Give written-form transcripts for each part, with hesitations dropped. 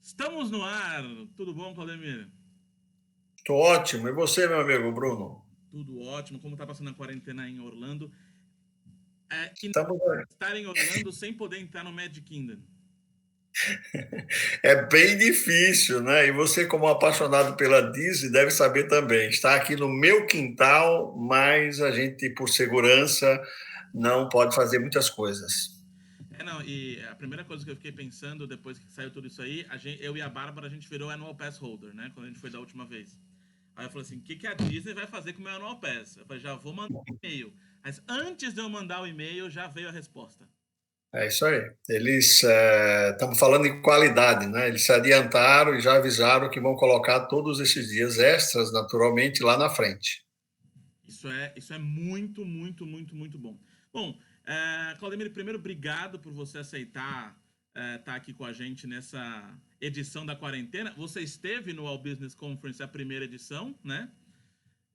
Estamos no ar. Tudo bom, Claudemir? Tô ótimo. E você, meu amigo Bruno? Tudo ótimo. Como tá passando a quarentena em Orlando? E Estamos... estar em Orlando sem poder entrar no Magic Kingdom. É bem difícil, né? E você, como apaixonado pela Disney, deve saber também. Está aqui no meu quintal, mas a gente, por segurança, não pode fazer muitas coisas. Não, e a primeira coisa que eu fiquei pensando depois que saiu tudo isso aí, eu e a Bárbara, a gente virou Annual Pass Holder, né? Quando a gente foi da última vez. Aí eu falei assim: o que a Disney vai fazer com o meu Annual Pass? Eu falei: já vou mandar um e-mail. Mas antes de eu mandar o e-mail, já veio a resposta. É isso aí. Eles estamos falando em qualidade, né? Eles se adiantaram e já avisaram que vão colocar todos esses dias extras, naturalmente, lá na frente. Isso é muito, muito, muito, muito bom. Bom, Claudemir, primeiro, obrigado por você aceitar estar aqui com a gente nessa edição da quarentena. Você esteve no All Business Conference, a primeira edição, né?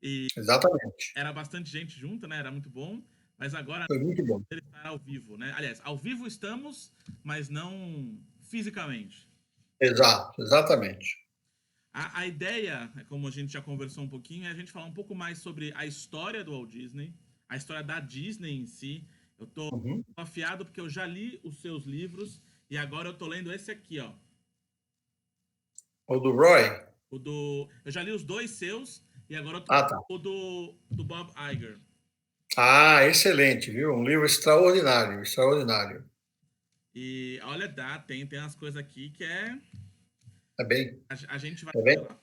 E Exatamente. era bastante gente junto, né? Era muito bom. Mas agora Foi muito bom. ele está ao vivo, né? Aliás, ao vivo estamos, mas não fisicamente. Exato, exatamente. A ideia, como a gente já conversou um pouquinho, é a gente falar um pouco mais sobre a história do Walt Disney, a história da Disney em si. Eu tô Uhum. afiado porque eu já li os seus livros e agora eu tô lendo esse aqui, ó. O do Roy? Eu já li os dois seus e agora eu tô Ah, tá. o do Bob Iger. Ah, excelente, viu? Um livro extraordinário, extraordinário. E olha, tem umas coisas aqui que É bem, a gente vai é bem, lá.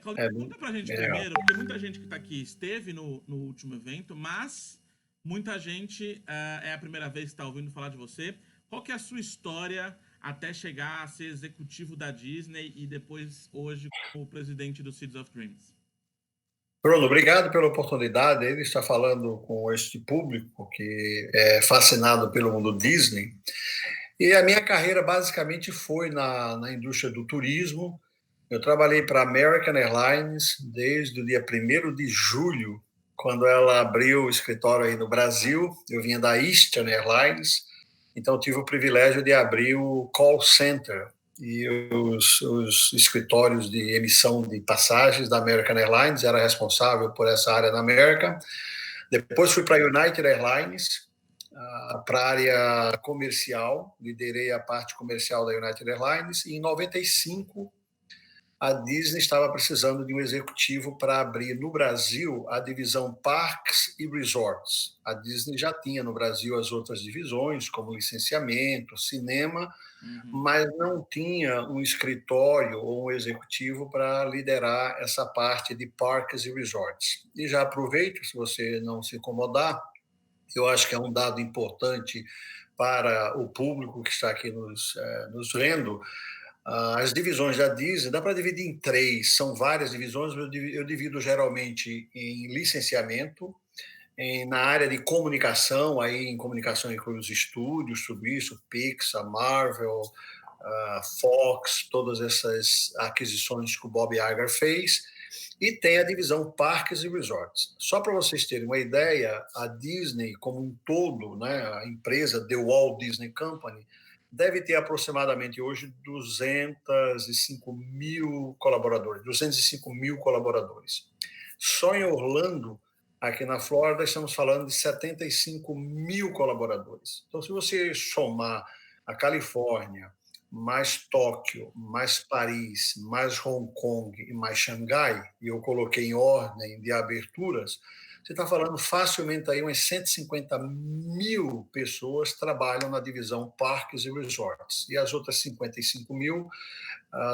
Claudio, é bem, conta pra gente bem legal. primeiro, porque muita gente que tá aqui esteve no último evento, mas muita gente é a primeira vez que está ouvindo falar de você. Qual que é a sua história até chegar a ser executivo da Disney e depois, hoje, como presidente do Seeds of Dreams? Bruno, obrigado pela oportunidade de estar falando com este público que é fascinado pelo mundo Disney. E a minha carreira basicamente foi na indústria do turismo. Eu trabalhei para a American Airlines desde o dia 1º de julho, quando ela abriu o escritório aí no Brasil. Eu vinha da Eastern Airlines, então tive o privilégio de abrir o call center e os escritórios de emissão de passagens da American Airlines, era responsável por essa área na América. Depois fui para a United Airlines, para a área comercial, liderei a parte comercial da United Airlines, e em 95 a Disney estava precisando de um executivo para abrir no Brasil a divisão Parques e Resorts. A Disney já tinha no Brasil as outras divisões, como licenciamento, cinema, Uhum. mas não tinha um escritório ou um executivo para liderar essa parte de Parques e Resorts. E já aproveito, se você não se incomodar, eu acho que é um dado importante para o público que está aqui nos vendo. As divisões da Disney dá para dividir em três, são várias divisões. Eu divido geralmente em licenciamento, na área de comunicação, aí em comunicação inclui os estúdios, tudo isso, Pixar, Marvel, Fox, todas essas aquisições que o Bob Iger fez. E tem a divisão Parques e Resorts. Só para vocês terem uma ideia, a Disney como um todo, né, a empresa The Walt Disney Company, deve ter aproximadamente hoje 205 mil colaboradores, 205 mil colaboradores. Só em Orlando, aqui na Flórida, estamos falando de 75 mil colaboradores. Então, se você somar a Califórnia, mais Tóquio, mais Paris, mais Hong Kong e mais Xangai, e eu coloquei em ordem de aberturas, você está falando facilmente aí umas 150 mil pessoas trabalham na divisão Parques e Resorts, e as outras 55 mil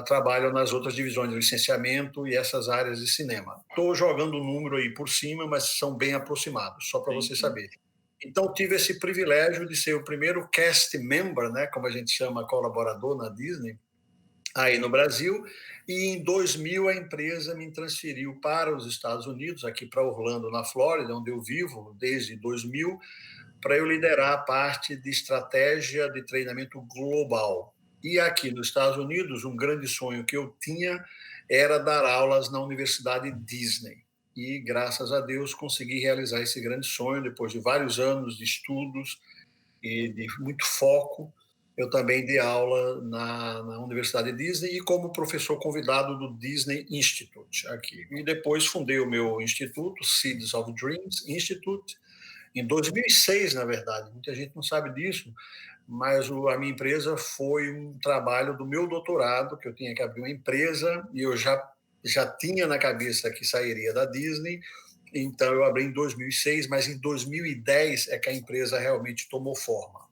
trabalham nas outras divisões de licenciamento e essas áreas de cinema. Estou jogando o número aí por cima, mas são bem aproximados, só para Sim, você sim. saber. Então, tive esse privilégio de ser o primeiro cast member, né, como a gente chama, colaborador na Disney, aí no Brasil, e em 2000 a empresa me transferiu para os Estados Unidos, aqui para Orlando, na Flórida, onde eu vivo desde 2000, para eu liderar a parte de estratégia de treinamento global. E aqui nos Estados Unidos, um grande sonho que eu tinha era dar aulas na Universidade Disney. E, graças a Deus, consegui realizar esse grande sonho depois de vários anos de estudos e de muito foco. eu também dei aula na Universidade Disney e como professor convidado do Disney Institute aqui. E depois fundei o meu instituto, Seeds of Dreams Institute, em 2006, na verdade. Muita gente não sabe disso, mas a minha empresa foi um trabalho do meu doutorado, que eu tinha que abrir uma empresa e eu já tinha na cabeça que sairia da Disney, então eu abri em 2006, mas em 2010 é que a empresa realmente tomou forma.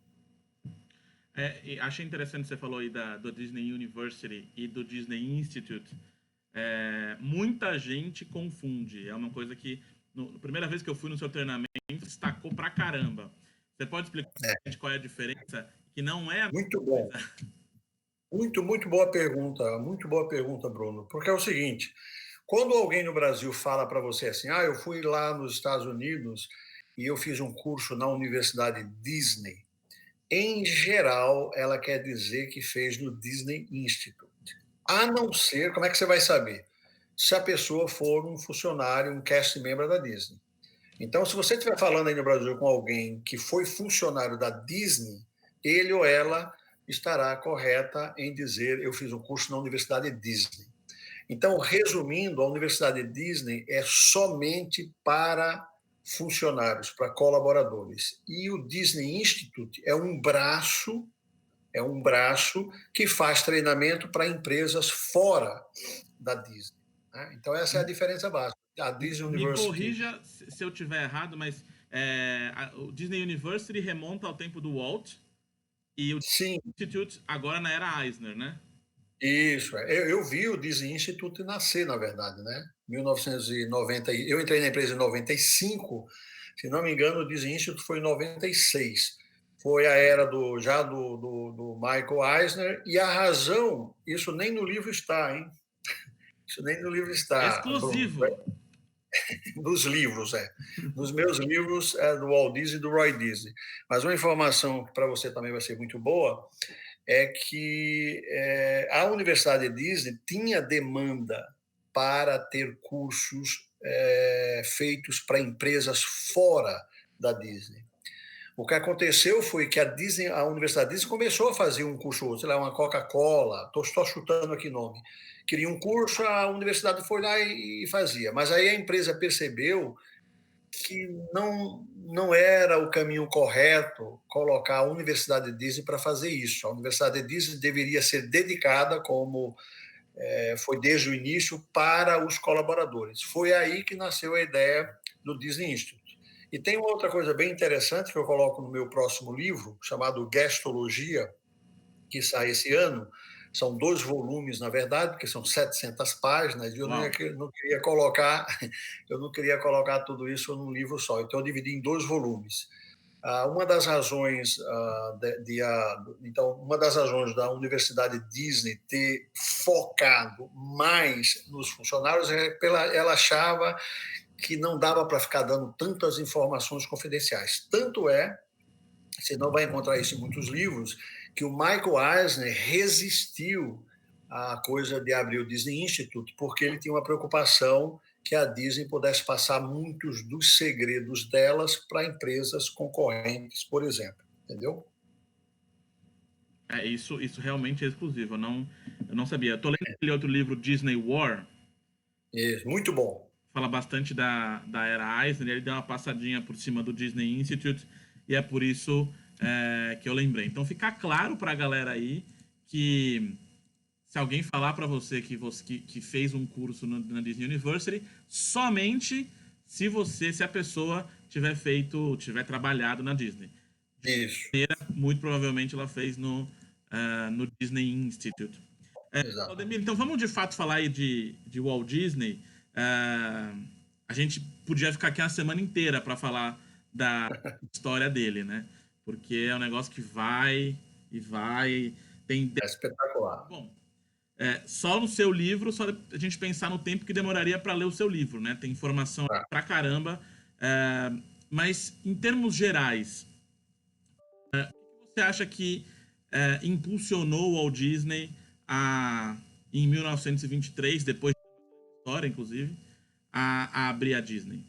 Achei interessante você falou aí do Disney University e do Disney Institute. Muita gente confunde. É uma coisa que, na primeira vez que eu fui no seu treinamento, destacou pra caramba. Você pode explicar É, qual é a diferença? Que não é a mesma muito bom. coisa. Muito boa pergunta, Bruno. Porque é o seguinte, quando alguém no Brasil fala para você assim, eu fui lá nos Estados Unidos e eu fiz um curso na Universidade Disney, em geral, ela quer dizer que fez no Disney Institute. A não ser, como é que você vai saber? Se a pessoa for um funcionário, um cast member da Disney. Então, se você estiver falando aí no Brasil com alguém que foi funcionário da Disney, ele ou ela estará correta em dizer eu fiz um curso na Universidade Disney. Então, resumindo, a Universidade Disney é somente para funcionários, para colaboradores. E o Disney Institute é um braço que faz treinamento para empresas fora da Disney. Né? Então, essa é a diferença básica. A Disney Me University. corrija se eu tiver errado, mas o Disney University remonta ao tempo do Walt e o Sim, Institute agora na era Eisner, né? isso. Eu vi o Disney Institute nascer, na verdade, né? 1990, eu entrei na empresa em 95, se não me engano, o Disney Institute foi em 96. Foi a era do Michael Eisner, e a razão, isso nem no livro está, hein? Isso nem no livro está, Bruno. Exclusivo. Dos livros, Dos meus livros, do Walt Disney e do Roy Disney. Mas uma informação que para você também vai ser muito boa é que a Universidade Disney tinha demanda para ter cursos feitos para empresas fora da Disney. O que aconteceu foi que a Universidade Disney começou a fazer um curso, sei lá, uma Coca-Cola, estou chutando aqui nome, queria um curso, a universidade foi lá e fazia. Mas aí a empresa percebeu que não era o caminho correto colocar a Universidade Disney para fazer isso. A Universidade Disney deveria ser dedicada, como foi desde o início, para os colaboradores. Foi aí que nasceu a ideia do Disney Institute. E tem uma outra coisa bem interessante que eu coloco no meu próximo livro, chamado Guestologia, que sai esse ano. São 2 volumes, na verdade, porque são 700 páginas, e eu não queria colocar tudo isso num livro só. Então, eu dividi em 2 volumes. Uma das razões uma das razões da Universidade Disney ter focado mais nos funcionários ela achava que não dava para ficar dando tantas informações confidenciais. Tanto é, você não vai encontrar isso em muitos livros, que o Michael Eisner resistiu à coisa de abrir o Disney Institute, porque ele tinha uma preocupação que a Disney pudesse passar muitos dos segredos delas para empresas concorrentes, por exemplo. Entendeu? Isso realmente é exclusivo. Eu não sabia. Eu tô lendo aquele outro livro, Disney War, Isso, muito bom. fala bastante da era Eisner, ele deu uma passadinha por cima do Disney Institute, e é por isso que eu lembrei. Então, ficar claro pra galera aí que se alguém falar para você que fez um curso na Disney University, somente se a pessoa tiver trabalhado na Disney. Isso, Muito provavelmente ela fez no Disney Institute. exato. Aldemir, então vamos de fato falar aí de Walt Disney. A gente podia ficar aqui uma semana inteira para falar da história dele, né? Porque é um negócio que vai e vai. Tem. É espetacular. Bom, só no seu livro, só a gente pensar no tempo que demoraria para ler o seu livro, né? Tem informação pra caramba. Mas em termos gerais, você acha que impulsionou o Walt Disney em 1923, depois da história, inclusive, a abrir a Disney?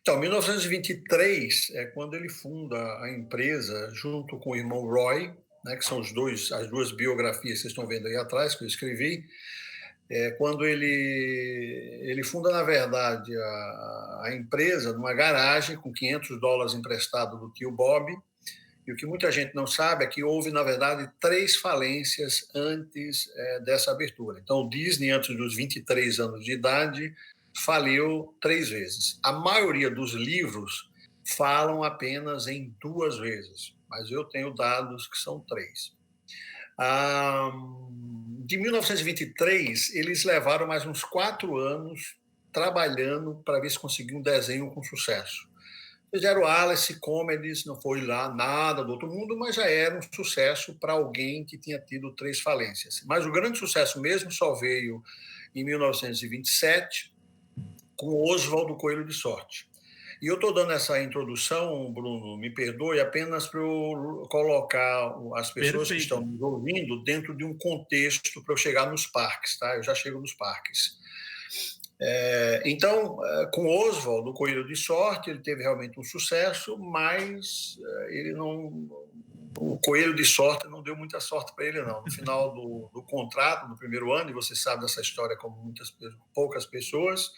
Então, 1923 é quando ele funda a empresa junto com o irmão Roy, né, que são as duas biografias que vocês estão vendo aí atrás, que eu escrevi, quando ele funda, na verdade, a empresa numa garagem com $500 emprestado do tio Bob. E o que muita gente não sabe é que houve, na verdade, 3 falências antes dessa abertura. Então, o Disney, antes dos 23 anos de idade, faliu 3 vezes. A maioria dos livros falam apenas em 2 vezes, mas eu tenho dados que são 3. De 1923, eles levaram mais uns 4 anos trabalhando para ver se conseguiam um desenho com sucesso. Fizeram Alice Comedies, não foi lá nada do outro mundo, mas já era um sucesso para alguém que tinha tido 3 falências. Mas o grande sucesso mesmo só veio em 1927, com Oswald Coelho de Sorte. E eu estou dando essa introdução, Bruno, me perdoe, apenas para eu colocar as pessoas que estão nos ouvindo dentro de um contexto para eu chegar nos parques, tá? Eu já chego nos parques. Então, com Oswald, o Coelho de Sorte, ele teve realmente um sucesso, mas o Coelho de Sorte não deu muita sorte para ele, não. No final do contrato, no primeiro ano, e você sabe dessa história como poucas pessoas,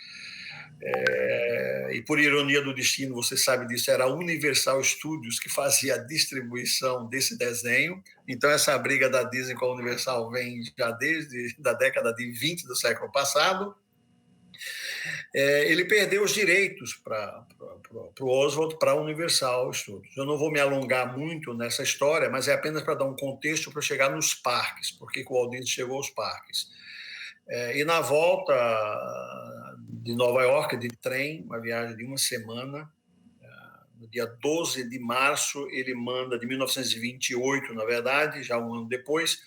e por ironia do destino, você sabe disso, era a Universal Studios que fazia a distribuição desse desenho. Então, essa briga da Disney com a Universal vem já desde a década de 20 do século passado. Ele perdeu os direitos para o Oswald, para a Universal Studios. Eu não vou me alongar muito nessa história, mas é apenas para dar um contexto para chegar nos parques, porque o Walt Disney chegou aos parques. E na volta de Nova York, de trem, uma viagem de uma semana, no dia 12 de março, ele manda, de 1928, na verdade, já um ano depois,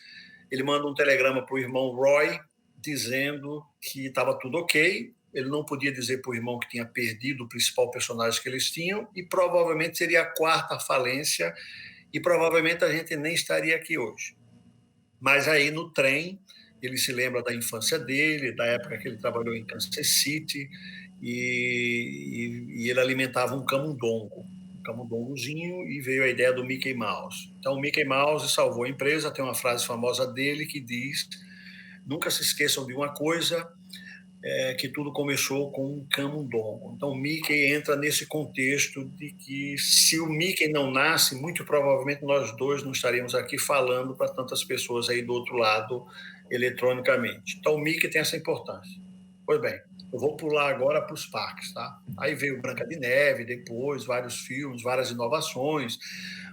ele manda um telegrama para o irmão Roy, dizendo que estava tudo ok. Ele não podia dizer para o irmão que tinha perdido o principal personagem que eles tinham, e provavelmente seria a 4ª falência, e provavelmente a gente nem estaria aqui hoje. Mas aí no trem, ele se lembra da infância dele, da época que ele trabalhou em Kansas City, e ele alimentava um camundongozinho, e veio a ideia do Mickey Mouse. Então o Mickey Mouse salvou a empresa. Tem uma frase famosa dele que diz: nunca se esqueçam de uma coisa, que tudo começou com um camundongo. Então, o Mickey entra nesse contexto de que, se o Mickey não nasce, muito provavelmente nós dois não estaríamos aqui falando para tantas pessoas aí do outro lado, eletronicamente. Então, o Mickey tem essa importância. Pois bem, eu vou pular agora para os parques, tá? Aí veio Branca de Neve, depois vários filmes, várias inovações.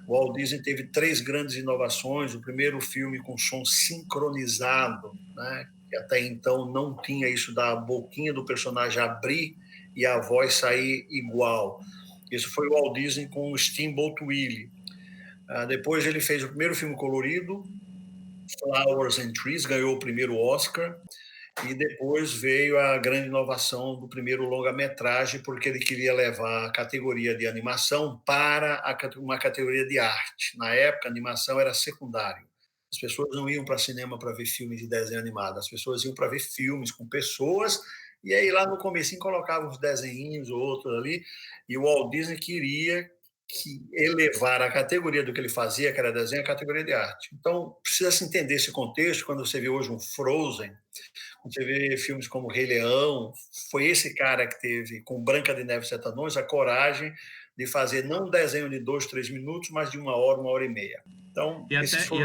O Walt Disney teve 3 grandes inovações. O primeiro filme com som sincronizado, né? Que até então não tinha isso da boquinha do personagem abrir e a voz sair igual. Isso foi o Walt Disney com o Steamboat Willie. Depois ele fez o primeiro filme colorido, Flowers and Trees, ganhou o primeiro Oscar, e depois veio a grande inovação do primeiro longa-metragem, porque ele queria levar a categoria de animação para uma categoria de arte. Na época, a animação era secundário. As pessoas não iam para cinema para ver filmes de desenho animado, as pessoas iam para ver filmes com pessoas, e aí lá no comecinho colocavam uns desenhinhos ou outros ali, e o Walt Disney queria elevar a categoria do que ele fazia, que era desenho, a categoria de arte. Então, precisa se entender esse contexto. Quando você vê hoje um Frozen, quando você vê filmes como Rei Leão, foi esse cara que teve, com Branca de Neve e Sete Anões, a coragem de fazer não um desenho de 2, 3 minutos, mas de 1 hora, 1 hora e meia. Então, só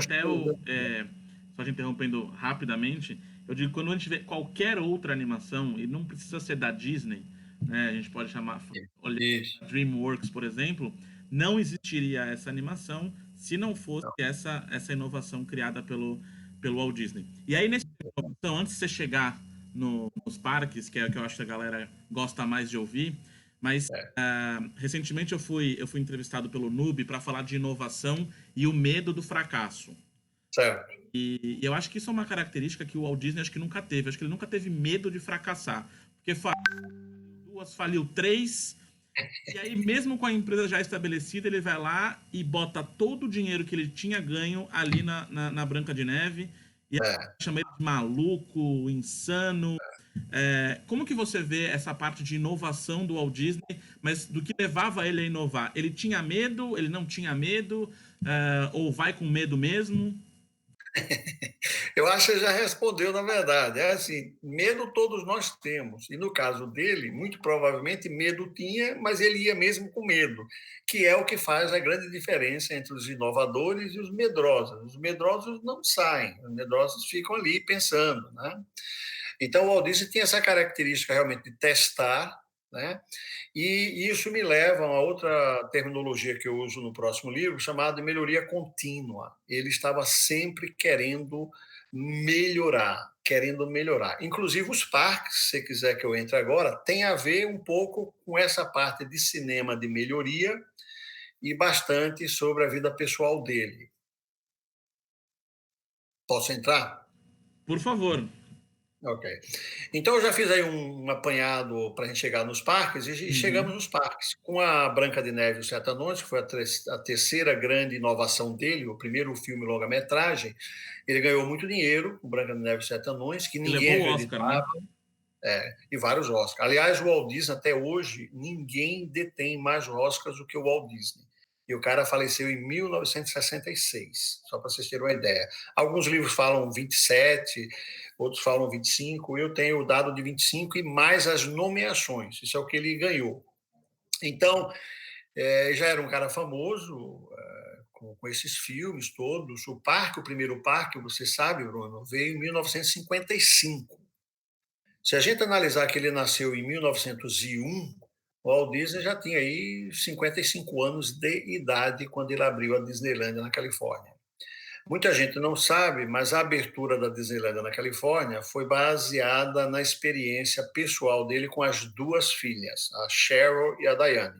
te interrompendo rapidamente, eu digo, quando a gente vê qualquer outra animação, e não precisa ser da Disney, né, a gente pode chamar DreamWorks, por exemplo, não existiria essa animação se não fosse essa inovação criada pelo Walt Disney. E aí, então, antes de você chegar nos parques, que é o que eu acho que a galera gosta mais de ouvir, mas recentemente eu fui entrevistado pelo Noob para falar de inovação e o medo do fracasso. Certo. E eu acho que isso é uma característica que o Walt Disney acho que nunca teve. Acho que ele nunca teve medo de fracassar. Porque faliu 3, e aí mesmo com a empresa já estabelecida, ele vai lá e bota todo o dinheiro que ele tinha ganho ali na Branca de Neve, e chama ele de maluco, insano. Como que você vê essa parte de inovação do Walt Disney, mas do que levava ele a inovar? Ele tinha medo? Ele não tinha medo? Ou vai com medo mesmo? Eu acho que você já respondeu, na verdade. É assim, medo todos nós temos. E no caso dele, muito provavelmente medo tinha, mas ele ia mesmo com medo, que é o que faz a grande diferença entre os inovadores e os medrosos. Os medrosos não saem, os medrosos ficam ali pensando, né? Então, o Walt Disney tinha essa característica realmente de testar, né? E isso me leva a uma outra terminologia que eu uso no próximo livro, chamada de melhoria contínua. Ele estava sempre querendo melhorar, querendo melhorar. Inclusive os parques, se você quiser que eu entre agora, tem a ver um pouco com essa parte de cinema de melhoria e bastante sobre a vida pessoal dele. Posso entrar? Por favor. Ok. Então eu já fiz aí um apanhado para a gente chegar nos parques e chegamos Uhum. nos parques. Com a Branca de Neve e os Sete Anões, que foi a terceira grande inovação dele, o primeiro filme longa-metragem, ele ganhou muito dinheiro com Branca de Neve e os Sete Anões, que E ninguém levou o Oscar, né? acreditava, e vários Oscars. Aliás, o Walt Disney, até hoje, ninguém detém mais Oscars do que o Walt Disney. E o cara faleceu em 1966, só para vocês terem uma ideia. Alguns livros falam 27, outros falam 25. Eu tenho o dado de 25 e mais as nomeações. Isso é o que ele ganhou. Então, já era um cara famoso, com esses filmes todos. O primeiro parque, você sabe, Bruno, veio em 1955. Se a gente analisar que ele nasceu em 1901, o Walt Disney já tinha aí 55 anos de idade quando ele abriu a Disneylandia na Califórnia. Muita gente não sabe, mas a abertura da Disneylandia na Califórnia foi baseada na experiência pessoal dele com as duas filhas, a Cheryl e a Diane.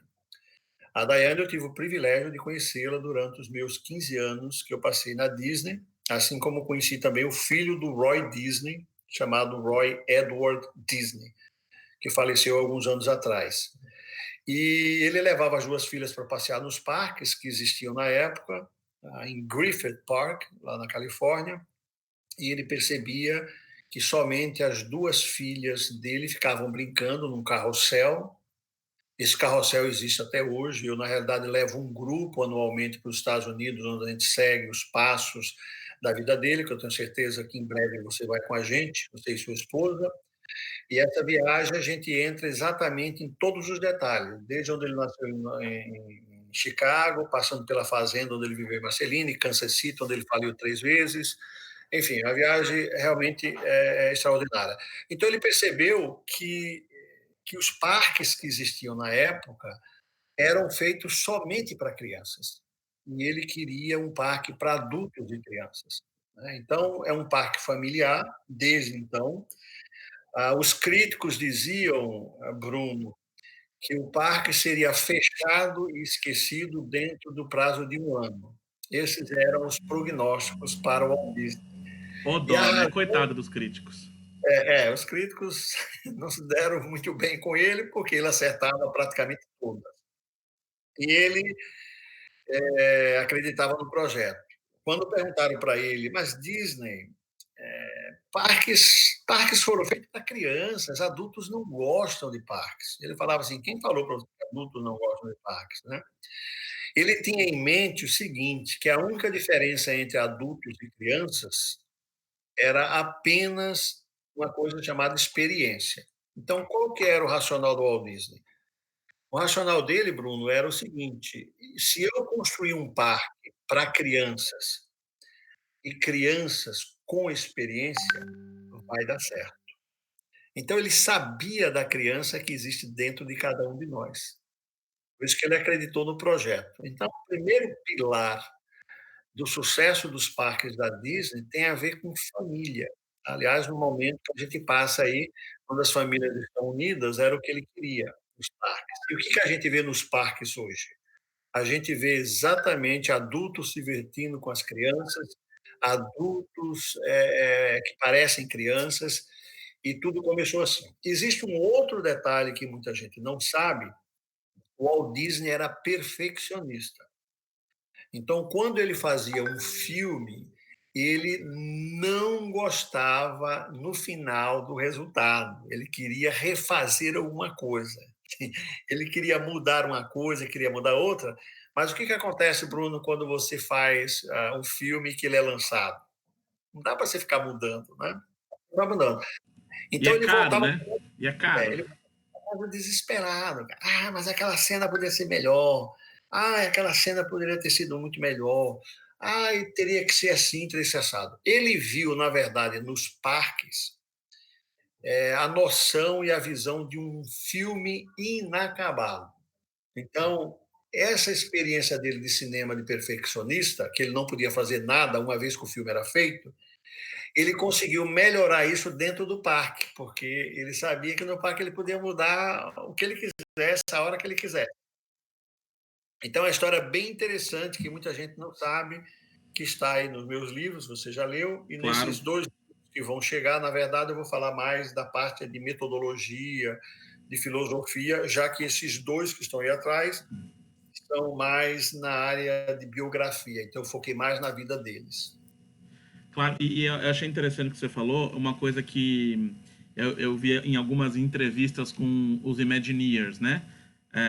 A Diane eu tive o privilégio de conhecê-la durante os meus 15 anos que eu passei na Disney, assim como conheci também o filho do Roy Disney, chamado Roy Edward Disney, que faleceu alguns anos atrás. E ele levava as duas filhas para passear nos parques que existiam na época, em Griffith Park, lá na Califórnia, e ele percebia que somente as duas filhas dele ficavam brincando num carrossel. Esse carrossel existe até hoje. Eu, na realidade, levo um grupo anualmente para os Estados Unidos, onde a gente segue os passos da vida dele, que eu tenho certeza que em breve você vai com a gente, você e sua esposa. E essa viagem a gente entra exatamente em todos os detalhes, desde onde ele nasceu em Chicago, passando pela fazenda onde ele viveu em Marceline, Kansas City, onde ele faliu 3 vezes. Enfim, a viagem realmente é extraordinária. Então ele percebeu que os parques que existiam na época eram feitos somente para crianças. E ele queria um parque para adultos e crianças, né? Então, é um parque familiar, desde então. Os críticos diziam, Bruno, que o parque seria fechado e esquecido dentro do prazo de um ano. Esses eram os prognósticos para o Walt Disney. Ó E a dó, né? razão, Coitado dos críticos. os críticos não se deram muito bem com ele, porque ele acertava praticamente todas. E ele acreditava no projeto. Quando perguntaram para ele, mas Disney, parques foram feitos para crianças, adultos não gostam de parques. Ele falava assim: quem falou para você que adultos não gostam de parques, né? Ele tinha em mente o seguinte, que a única diferença entre adultos e crianças era apenas uma coisa chamada experiência. Então, qual que era o racional do Walt Disney? O racional dele, Bruno, era o seguinte: se eu construir um parque para crianças e crianças com experiência, vai dar certo. Então, ele sabia da criança que existe dentro de cada um de nós. Por isso que ele acreditou no projeto. Então, o primeiro pilar do sucesso dos parques da Disney tem a ver com família. Aliás, no momento que a gente passa aí, quando as famílias estão unidas, era o que ele queria, os parques. E o que a gente vê nos parques hoje? A gente vê exatamente adultos se divertindo com as crianças, adultos que parecem crianças, e tudo começou assim. Existe um outro detalhe que muita gente não sabe: o Walt Disney era perfeccionista. Então, quando ele fazia um filme, ele não gostava no final do resultado, ele queria refazer alguma coisa. Ele queria mudar uma coisa, queria mudar outra, mas o que que acontece, Bruno, quando você faz, um filme que ele é lançado? Não dá para você ficar mudando, né, não vai mudando. E Então é ele caro, voltava né? E é caro. ele voltava desesperado, cara. "Ah, mas aquela cena poderia ser melhor. Ah, aquela cena poderia ter sido muito melhor. Ai, teria que ser assim, teria que ser assado". Ele viu, na verdade, nos parques, a noção e a visão de um filme inacabado. Então, essa experiência dele de cinema de perfeccionista, que ele não podia fazer nada uma vez que o filme era feito, ele conseguiu melhorar isso dentro do parque, porque ele sabia que no parque ele podia mudar o que ele quisesse, a hora que ele quisesse. Então, é uma história bem interessante que muita gente não sabe, que está aí nos meus livros, você já leu, e Claro. nesses 2 livros que vão chegar, na verdade, eu vou falar mais da parte de metodologia, de filosofia, já que esses 2 que estão aí atrás são mais na área de biografia, então eu foquei mais na vida deles. Claro, e eu achei interessante o que você falou, uma coisa que eu vi em algumas entrevistas com os Imagineers, né?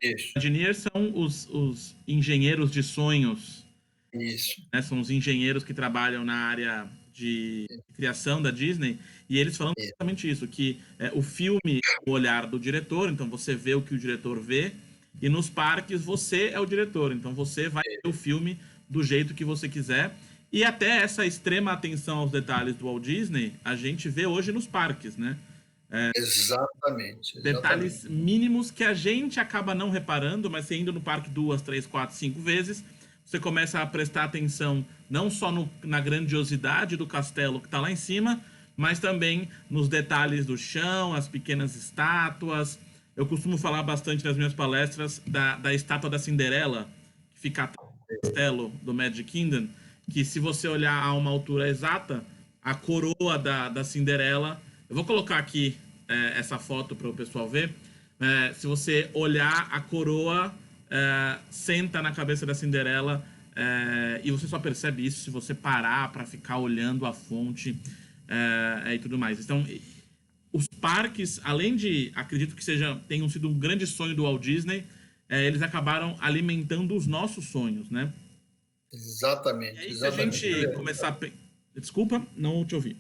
Isso, Imagineers são os engenheiros de sonhos, isso, né? São os engenheiros que trabalham na área de criação da Disney, e eles falam isso, exatamente isso, que o filme é o olhar do diretor, então você vê o que o diretor vê, e nos parques você é o diretor, então você vai ver o filme do jeito que você quiser. E até essa extrema atenção aos detalhes do Walt Disney, a gente vê hoje nos parques, né? exatamente, Detalhes exatamente. mínimos que a gente acaba não reparando, mas você indo no parque 2, 3, 4, 5 vezes, você começa a prestar atenção não só na grandiosidade do castelo que está lá em cima, mas também nos detalhes do chão, as pequenas estátuas. Eu costumo falar bastante nas minhas palestras da estátua da Cinderela, que fica atrás do castelo do Magic Kingdom, que se você olhar a uma altura exata, a coroa da Cinderela. Eu vou colocar aqui essa foto para o pessoal ver. Se você olhar a coroa, senta na cabeça da Cinderela, e você só percebe isso se você parar para ficar olhando a fonte e tudo mais. Então, os parques, além de, acredito que tenham sido um grande sonho do Walt Disney, eles acabaram alimentando os nossos sonhos, né? E Exatamente, aí, se a exatamente. gente começar Desculpa, não te ouvi.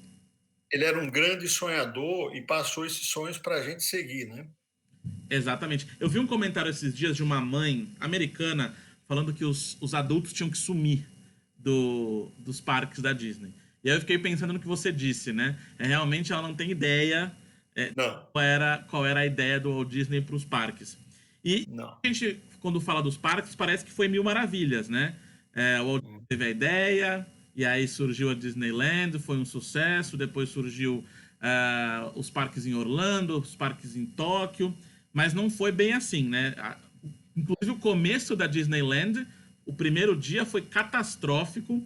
Ele era um grande sonhador e passou esses sonhos para a gente seguir, né? Exatamente. Eu vi um comentário esses dias de uma mãe americana falando que os adultos tinham que sumir dos parques da Disney. E aí eu fiquei pensando no que você disse, né? Realmente ela não tem ideia Não, qual era a ideia do Walt Disney para os parques. E não. a gente, quando fala dos parques, parece que foi mil maravilhas, né? O Walt Disney Hum. teve a ideia, e aí surgiu a Disneyland, foi um sucesso. Depois surgiu os parques em Orlando, os parques em Tóquio, mas não foi bem assim, né? Inclusive o começo da Disneyland, o primeiro dia foi catastrófico.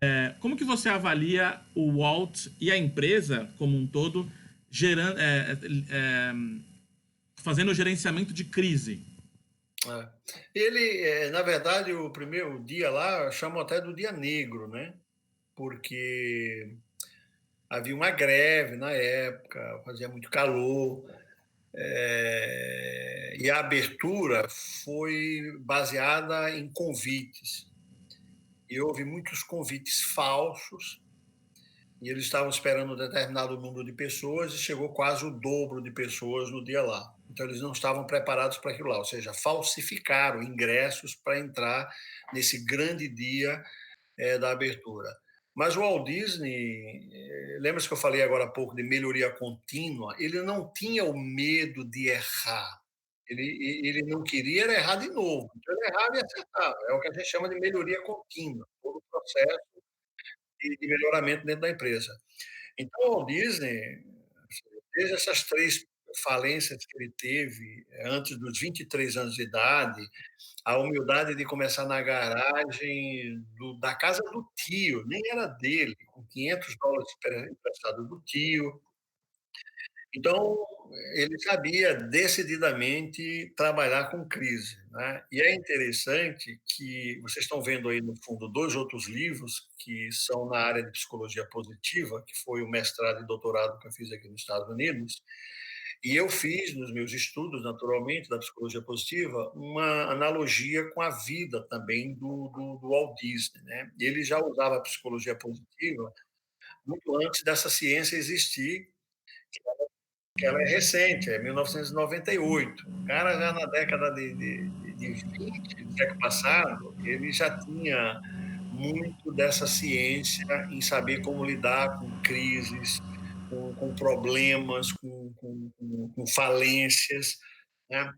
É. Como que você avalia o Walt e a empresa como um todo gerando, fazendo o gerenciamento de crise? É. Ele, na verdade, o primeiro dia lá chamam até do dia negro, né? Porque havia uma greve na época, fazia muito calor, e a abertura foi baseada em convites. E houve muitos convites falsos, e eles estavam esperando um determinado número de pessoas e chegou quase o dobro de pessoas no dia lá. Então, eles não estavam preparados para aquilo lá, ou seja, falsificaram ingressos para entrar nesse grande dia da abertura. Mas o Walt Disney, lembra-se que eu falei agora há pouco de melhoria contínua? Ele não tinha o medo de errar. Ele não queria era errar de novo. Então, ele errava e acertava. É o que a gente chama de melhoria contínua, todo o processo de melhoramento dentro da empresa. Então, o Walt Disney, desde essas 3 falências que ele teve antes dos 23 anos de idade, a humildade de começar na garagem da casa do tio, nem era dele, com $500 emprestado do tio. Então, ele sabia decididamente trabalhar com crise, né. E é interessante que vocês estão vendo aí no fundo 2 outros livros que são na área de psicologia positiva, que foi o mestrado e doutorado que eu fiz aqui nos Estados Unidos, e eu fiz nos meus estudos, naturalmente, da psicologia positiva, uma analogia com a vida também do Walt Disney, né. Ele já usava a psicologia positiva muito antes dessa ciência existir, que ela é recente, é 1998. O cara já na década de 20 do século passado, ele já tinha muito dessa ciência em saber como lidar com crises, com problemas, com falências, né.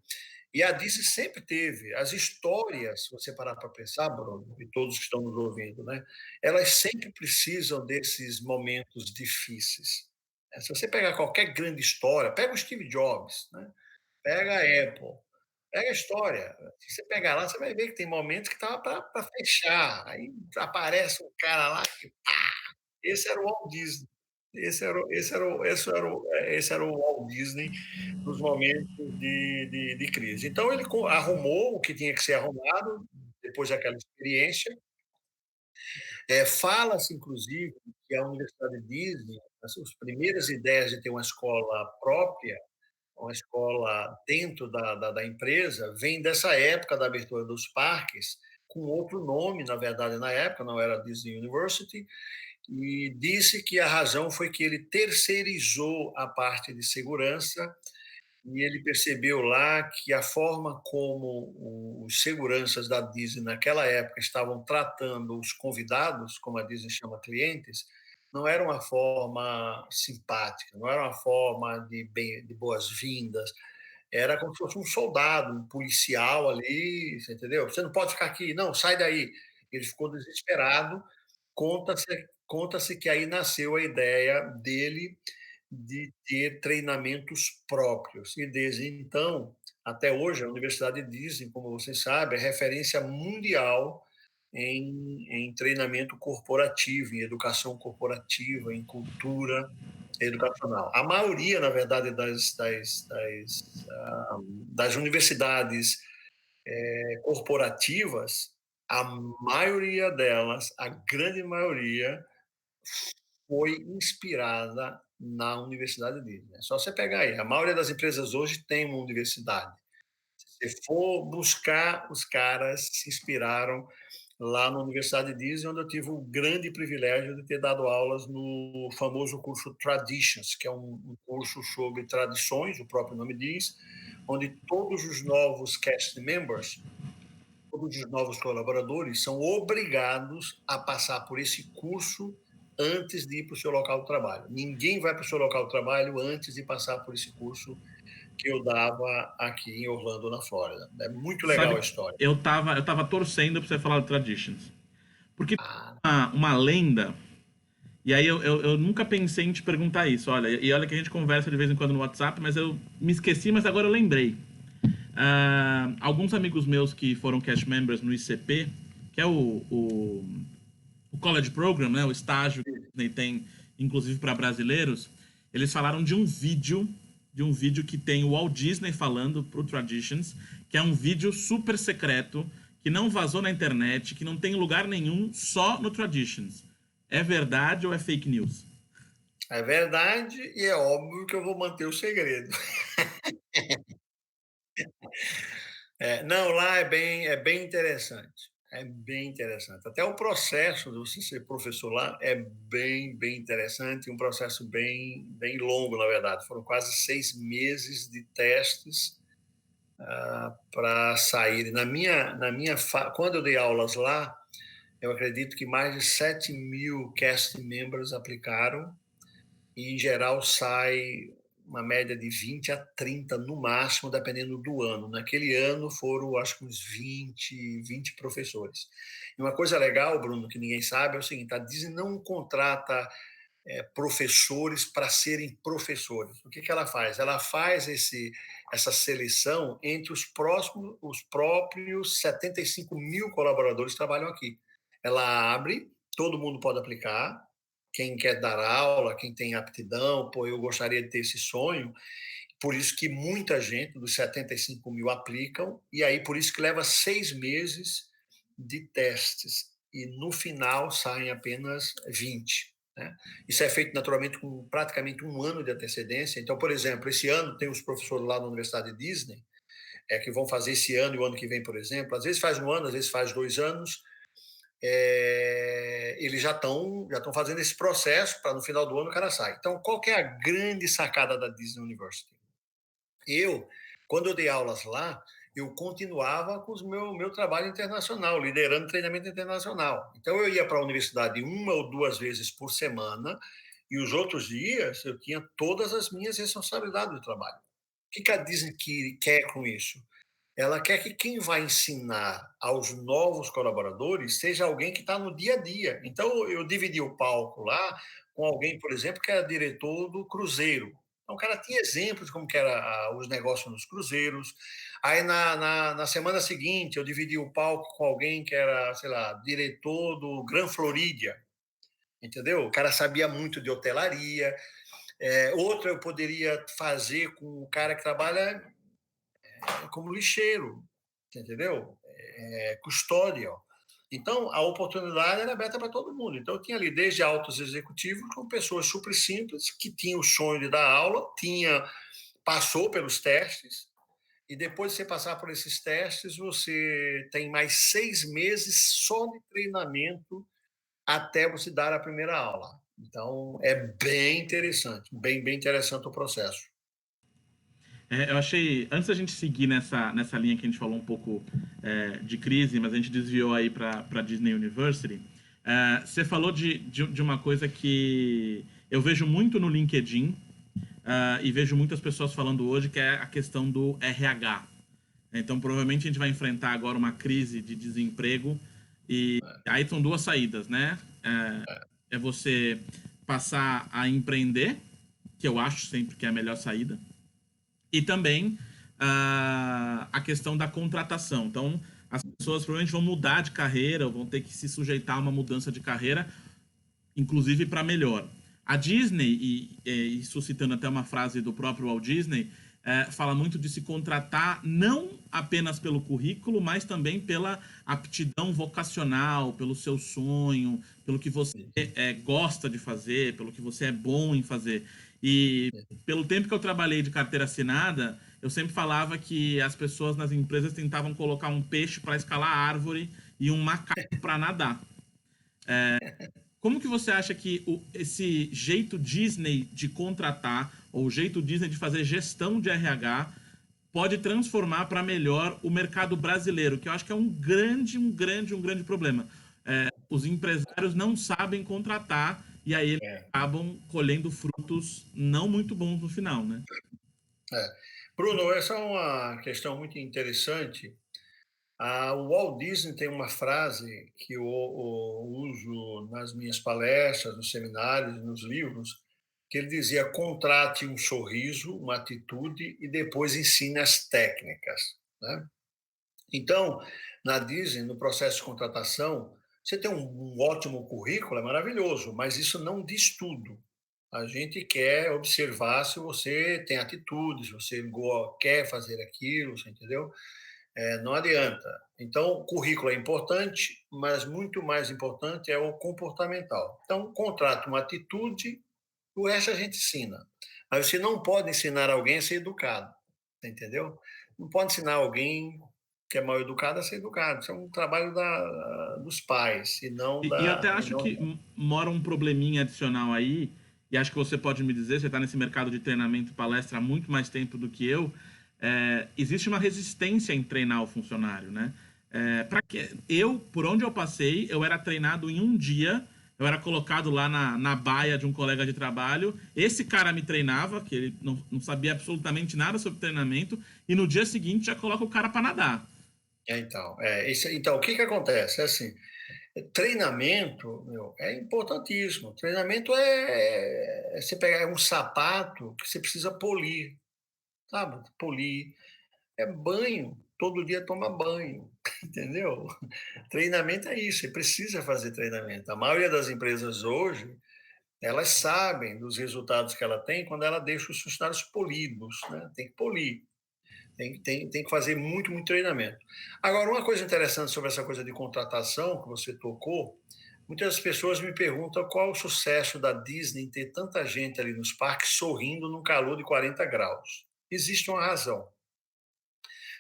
E a Disney sempre teve. As histórias, se você parar para pensar, Bruno, e todos que estão nos ouvindo, né, elas sempre precisam desses momentos difíceis. Se você pegar qualquer grande história, pega o Steve Jobs, né, pega a Apple, pega a história. Se você pegar lá, você vai ver que tem momentos que estava para fechar, aí aparece um cara lá que esse era o Walt Disney. Esse era o Walt Disney nos momentos de crise. Então ele arrumou o que tinha que ser arrumado depois daquela experiência. Fala-se, inclusive, que a Universidade Disney, as primeiras ideias de ter uma escola própria, uma escola dentro da empresa, vem dessa época da abertura dos parques, com outro nome, na verdade, na época, não era Disney University, e disse que a razão foi que ele terceirizou a parte de segurança e ele percebeu lá que a forma como os seguranças da Disney naquela época estavam tratando os convidados, como a Disney chama clientes, não era uma forma simpática, não era uma forma de boas-vindas, era como se fosse um soldado, um policial ali, você entendeu? Você não pode ficar aqui, não, sai daí. Ele ficou desesperado. Conta-se conta-se que aí nasceu a ideia dele de ter treinamentos próprios. E desde então, até hoje, a Universidade Disney, como você sabe, é referência mundial em treinamento corporativo, em educação corporativa, em cultura educacional. A maioria, na verdade, das universidades corporativas, a maioria delas, a grande maioria, foi inspirada na Universidade Disney. É só você pegar aí. A maioria das empresas hoje tem uma universidade. Se você for buscar, os caras se inspiraram lá na Universidade Disney, onde eu tive o grande privilégio de ter dado aulas no famoso curso Traditions, que é um curso sobre tradições, o próprio nome diz, onde todos os novos cast members, todos os novos colaboradores são obrigados a passar por esse curso antes de ir para o seu local de trabalho. Ninguém vai para o seu local de trabalho antes de passar por esse curso que eu dava aqui em Orlando, na Flórida. É muito legal Sabe, a história. eu tava torcendo pra você falar do Traditions. Porque tem Ah, uma lenda, e aí eu nunca pensei em te perguntar isso. Olha, e olha que a gente conversa de vez em quando no WhatsApp, mas eu me esqueci, mas agora eu lembrei. Alguns amigos meus que foram cast members no ICP, que é o College Program, né, o estágio que a Disney tem, inclusive para brasileiros, eles falaram de um vídeo que tem o Walt Disney falando pro Traditions, que é um vídeo super secreto, que não vazou na internet, que não tem lugar nenhum, só no Traditions. É verdade ou é fake news? é verdade e é óbvio que eu vou manter o segredo. Não, lá é bem interessante. É bem interessante. Até o processo de você ser professor lá é bem interessante, um processo bem longo, na verdade. Foram quase 6 meses de testes para sair. Quando eu dei aulas lá, eu acredito que mais de 7.000 cast members aplicaram e, em geral, sai uma média de 20 a 30 no máximo, dependendo do ano. Naquele ano foram, acho que uns 20 professores. E uma coisa legal, Bruno, que ninguém sabe, é o seguinte: a Disney não contrata professores para serem professores. O que ela faz? Ela faz essa seleção entre os próprios 75.000 colaboradores que trabalham aqui. Ela abre, todo mundo pode aplicar, quem quer dar aula, quem tem aptidão, pô, eu gostaria de ter esse sonho, por isso que muita gente, dos 75 mil, aplicam, e aí por isso que leva 6 meses de testes, e no final saem apenas 20. Né? Isso é feito naturalmente com praticamente um ano de antecedência. Então, por exemplo, esse ano tem os professores lá na Universidade Disney, que vão fazer esse ano e o ano que vem, por exemplo. Às vezes faz um ano, às vezes faz 2 anos. Eles já estão fazendo esse processo para no final do ano o cara sair. Então, qual que é a grande sacada da Disney University? Quando eu dei aulas lá, eu continuava com o meu trabalho internacional, liderando treinamento internacional. Então, eu ia para a universidade 1 ou 2 vezes por semana, e os outros dias eu tinha todas as minhas responsabilidades do trabalho. O que a Disney quer com isso? Ela quer que quem vai ensinar aos novos colaboradores seja alguém que está no dia a dia. Então, eu dividi o palco lá com alguém, por exemplo, que era diretor do Cruzeiro. Então, o cara tinha exemplos de como que era os negócios nos cruzeiros. Aí, na semana seguinte, eu dividi o palco com alguém que era, sei lá, diretor do Gran Floridia, entendeu? O cara sabia muito de hotelaria. Outra eu poderia fazer com o cara que trabalha como lixeiro, entendeu? Custódia. Então, a oportunidade era aberta para todo mundo. Então, eu tinha ali desde altos executivos com pessoas super simples que tinham o sonho de dar aula, passou pelos testes, e depois de você passar por esses testes, você tem mais 6 meses só de treinamento até você dar a primeira aula. Então, é bem interessante, bem, bem interessante o processo. Eu achei, antes da gente seguir nessa linha que a gente falou um pouco de crise, mas a gente desviou aí para Disney University, você falou de uma coisa que eu vejo muito no LinkedIn, e vejo muitas pessoas falando hoje, que é a questão do RH. Então, provavelmente a gente vai enfrentar agora uma crise de desemprego, e aí são duas saídas, né? É você passar a empreender, que eu acho sempre que é a melhor saída, e também a questão da contratação. Então, as pessoas provavelmente vão mudar de carreira, vão ter que se sujeitar a uma mudança de carreira, inclusive para melhor. A Disney, e suscitando até uma frase do próprio Walt Disney, fala muito de se contratar não apenas pelo currículo, mas também pela aptidão vocacional, pelo seu sonho, pelo que você gosta de fazer, pelo que você é bom em fazer. E pelo tempo que eu trabalhei de carteira assinada, eu sempre falava que as pessoas nas empresas tentavam colocar um peixe para escalar a árvore e um macaco para nadar. Como que você acha que esse jeito Disney de contratar, ou o jeito Disney de fazer gestão de RH, pode transformar para melhor o mercado brasileiro, que eu acho que é um grande problema. Os empresários não sabem contratar e aí eles É, acabam colhendo frutos não muito bons no final, né? é. Bruno, essa é uma questão muito interessante. O Walt Disney tem uma frase que eu uso nas minhas palestras, nos seminários, nos livros, que ele dizia: contrate um sorriso, uma atitude e depois ensine as técnicas. Né? Então, na Disney, no processo de contratação, você tem um ótimo currículo, é maravilhoso, mas isso não diz tudo. A gente quer observar se você tem atitudes, se você quer fazer aquilo, você entendeu? Não adianta. Então, o currículo é importante, mas muito mais importante é o comportamental. Então, contrata uma atitude, o resto a gente ensina. Mas você não pode ensinar alguém a ser educado, entendeu? Não pode ensinar alguém que é mal educado a ser educado. Isso é um trabalho dos pais, e não E eu até da. E acho não... que mora um probleminha adicional aí, e acho que você pode me dizer, você está nesse mercado de treinamento e palestra há muito mais tempo do que eu, existe uma resistência em treinar o funcionário, né? Por onde eu passei, eu era treinado em um dia, eu era colocado lá na baia de um colega de trabalho, esse cara me treinava, que ele não sabia absolutamente nada sobre treinamento, e no dia seguinte já coloca o cara para nadar. Então, o que acontece? É assim, treinamento, meu, é importantíssimo. Treinamento você pegar um sapato que você precisa polir, sabe? Polir. É banho, todo dia toma banho, entendeu? Treinamento é isso, você precisa fazer treinamento. A maioria das empresas hoje Elas sabem dos resultados que ela tem quando ela deixa os funcionários polidos, né? Tem que polir, tem que fazer muito, muito treinamento. Agora, uma coisa interessante sobre essa coisa de contratação que você tocou, muitas pessoas me perguntam qual o sucesso da Disney em ter tanta gente ali nos parques sorrindo num calor de 40 graus. Existe uma razão.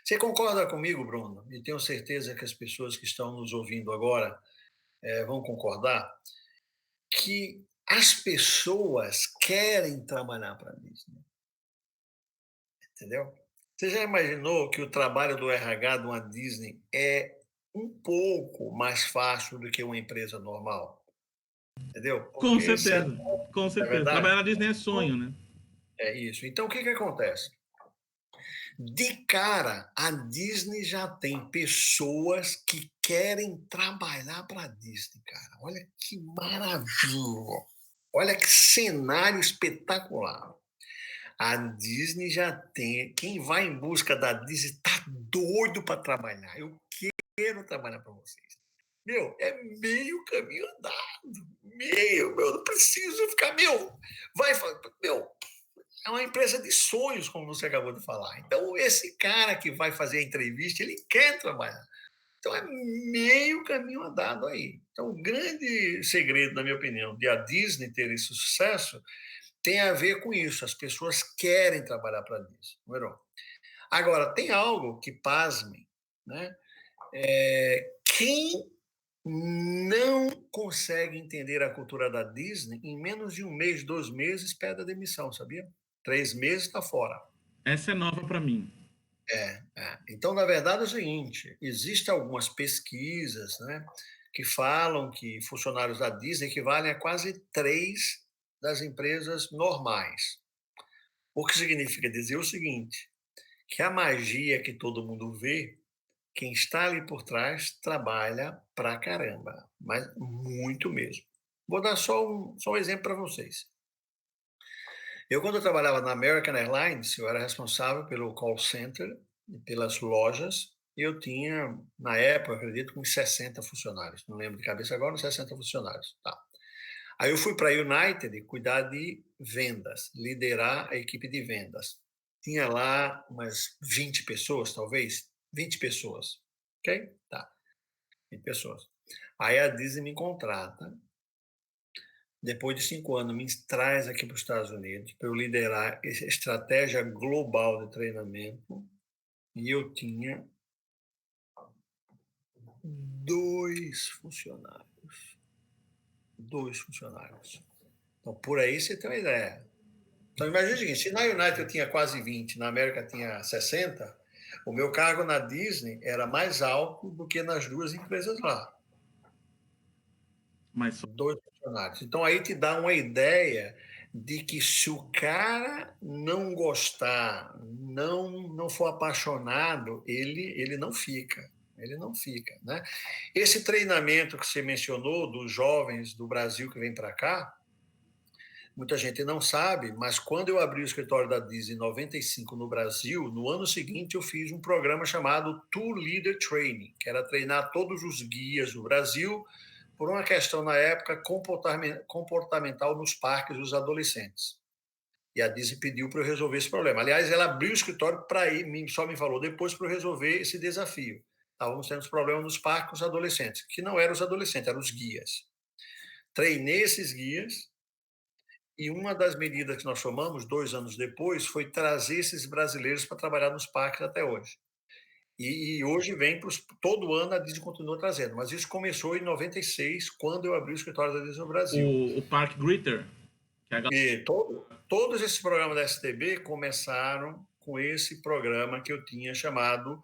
Você concorda comigo, Bruno? E tenho certeza que as pessoas que estão nos ouvindo agora vão concordar que as pessoas querem trabalhar para a Disney, entendeu? Você já imaginou que o trabalho do RH de uma Disney é um pouco mais fácil do que uma empresa normal, entendeu? Com Porque você certeza, com é certeza. verdade? Trabalhar na Disney é sonho, né? É isso. Então, o que acontece? De cara, a Disney já tem pessoas que querem trabalhar para a Disney, cara. Olha que maravilha! Olha que cenário espetacular. A Disney já tem. Quem vai em busca da Disney tá doido para trabalhar. Eu quero trabalhar para vocês. Meu, é meio caminho andado. Meu, não preciso ficar. Vai, meu, é uma empresa de sonhos, como você acabou de falar. Então, esse cara que vai fazer a entrevista, ele quer trabalhar. Então, é meio caminho andado aí. Então, o grande segredo, na minha opinião, de a Disney ter esse sucesso tem a ver com isso. As pessoas querem trabalhar para a Disney. Número um. Agora, tem algo que, pasmem, né? Quem não consegue entender a cultura da Disney, em menos de um mês, 2 meses, pede a demissão, sabia? 3 meses está fora. Essa é nova para mim. Então, na verdade, é o seguinte: existem algumas pesquisas, né, que falam que funcionários da Disney equivalem a quase 3 das empresas normais. O que significa dizer o seguinte: que a magia que todo mundo vê, quem está ali por trás trabalha pra caramba, mas muito mesmo. Vou dar só um exemplo para vocês. Quando eu trabalhava na American Airlines, eu era responsável pelo call center e pelas lojas. E eu tinha, na época, acredito, uns 60 funcionários. Não lembro de cabeça agora, uns 60 funcionários. Tá. Aí eu fui para a United cuidar de vendas, liderar a equipe de vendas. Tinha lá umas 20 pessoas, talvez, 20 pessoas. Ok? Tá, 20 pessoas. Aí a Disney me contrata, depois de 5 anos, me traz aqui para os Estados Unidos para eu liderar essa estratégia global de treinamento. E eu tinha 2 funcionários. 2 funcionários. Então, por aí você tem uma ideia. Então, imagine o seguinte: se na United eu tinha quase 20, na América tinha 60, o meu cargo na Disney era mais alto do que nas duas empresas lá. Mas 2 funcionários. Então, aí te dá uma ideia de que se o cara não gostar, não for apaixonado, ele não fica. Ele não fica, né? Esse treinamento que você mencionou dos jovens do Brasil que vêm para cá, muita gente não sabe, mas quando eu abri o escritório da Disney em 95 no Brasil, no ano seguinte eu fiz um programa chamado Tour Leader Training, que era treinar todos os guias do Brasil por uma questão, na época, comportamental nos parques dos adolescentes. E a Disney pediu para eu resolver esse problema. Aliás, ela abriu o escritório para ir, só me falou depois para eu resolver esse desafio. Estávamos tendo problemas nos parques dos adolescentes, que não eram os adolescentes, eram os guias. Treinei esses guias e uma das medidas que nós tomamos 2 anos depois foi trazer esses brasileiros para trabalhar nos parques até hoje. E hoje vem todo ano a Disney continua trazendo, mas isso começou em 96, quando eu abri o escritório da Disney no Brasil. o Park Gritter, que é a E todos esses programas da STB começaram com esse programa que eu tinha chamado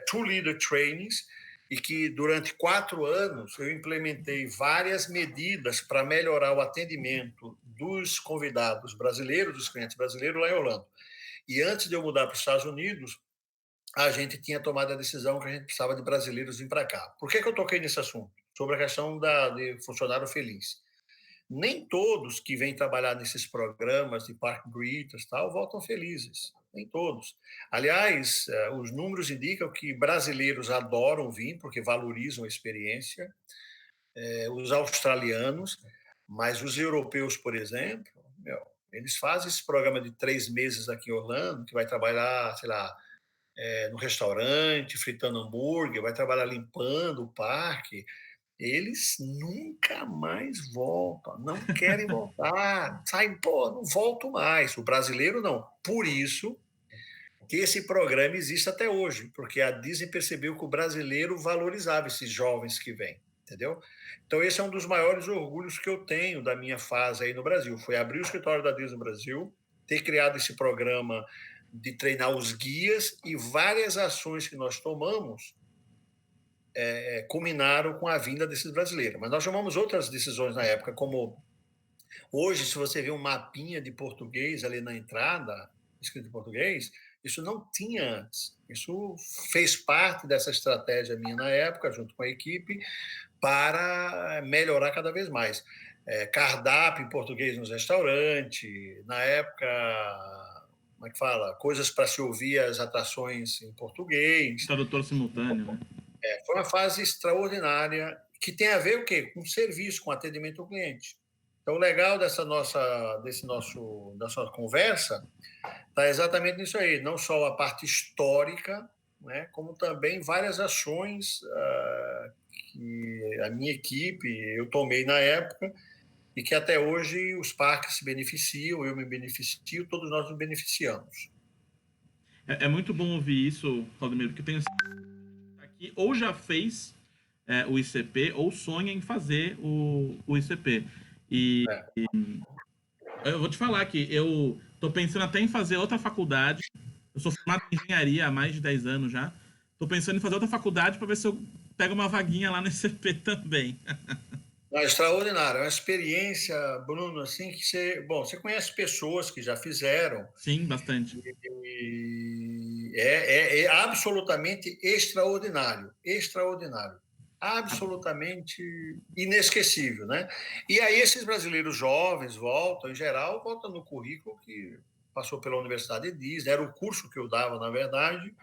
True Leader Trainings, e que durante 4 anos eu implementei várias medidas para melhorar o atendimento dos convidados brasileiros, dos clientes brasileiros lá em Orlando. E antes de eu mudar para os Estados Unidos, a gente tinha tomado a decisão que a gente precisava de brasileiros vir para cá. Por que eu toquei nesse assunto? Sobre a questão de funcionário feliz. Nem todos que vêm trabalhar nesses programas de park greeters tal voltam felizes. Nem todos. Aliás, os números indicam que brasileiros adoram vir porque valorizam a experiência, os australianos, Mas os europeus, por exemplo, meu, eles fazem esse programa de 3 meses aqui em Orlando, que vai trabalhar, sei lá, no restaurante, fritando hambúrguer, vai trabalhar limpando o parque. Eles nunca mais voltam, não querem voltar, saem, pô, não volto mais. O brasileiro não. Por isso que esse programa existe até hoje, porque a Disney percebeu que o brasileiro valorizava esses jovens que vêm, entendeu? Então esse é um dos maiores orgulhos que eu tenho da minha fase aí no Brasil, foi abrir o escritório da Disney no Brasil, ter criado esse programa de treinar os guias e várias ações que nós tomamos culminaram com a vinda desses brasileiros. Mas nós tomamos outras decisões na época, como hoje, se você vê um mapinha de português ali na entrada, escrito em português, isso não tinha antes. Isso fez parte dessa estratégia minha na época, junto com a equipe, para melhorar cada vez mais. Cardápio em português nos restaurantes, na época, como é que fala? Coisas para se ouvir as atrações em português. Tradutor simultâneo, né? Foi uma fase extraordinária, que tem a ver o quê? Com serviço, com atendimento ao cliente. Então, o legal dessa nossa conversa está exatamente nisso aí, não só a parte histórica, né, como também várias ações que a minha equipe, eu tomei na época, e que até hoje os parques se beneficiam, eu me beneficio, todos nós nos beneficiamos. É muito bom ouvir isso, Claudemiro, porque tem aqui ou já fez o ICP ou sonha em fazer o ICP. E eu vou te falar que eu tô pensando até em fazer outra faculdade. Eu sou formado em engenharia há mais de 10 anos já. Tô pensando em fazer outra faculdade para ver se eu pego uma vaguinha lá no ICP também. É extraordinário, é uma experiência, Bruno, assim, que você conhece pessoas que já fizeram. Sim, bastante. E é absolutamente extraordinário, extraordinário, absolutamente inesquecível, né? E aí esses brasileiros jovens voltam, em geral, voltam no currículo que passou pela Universidade de Disney, era o curso que eu dava, na verdade.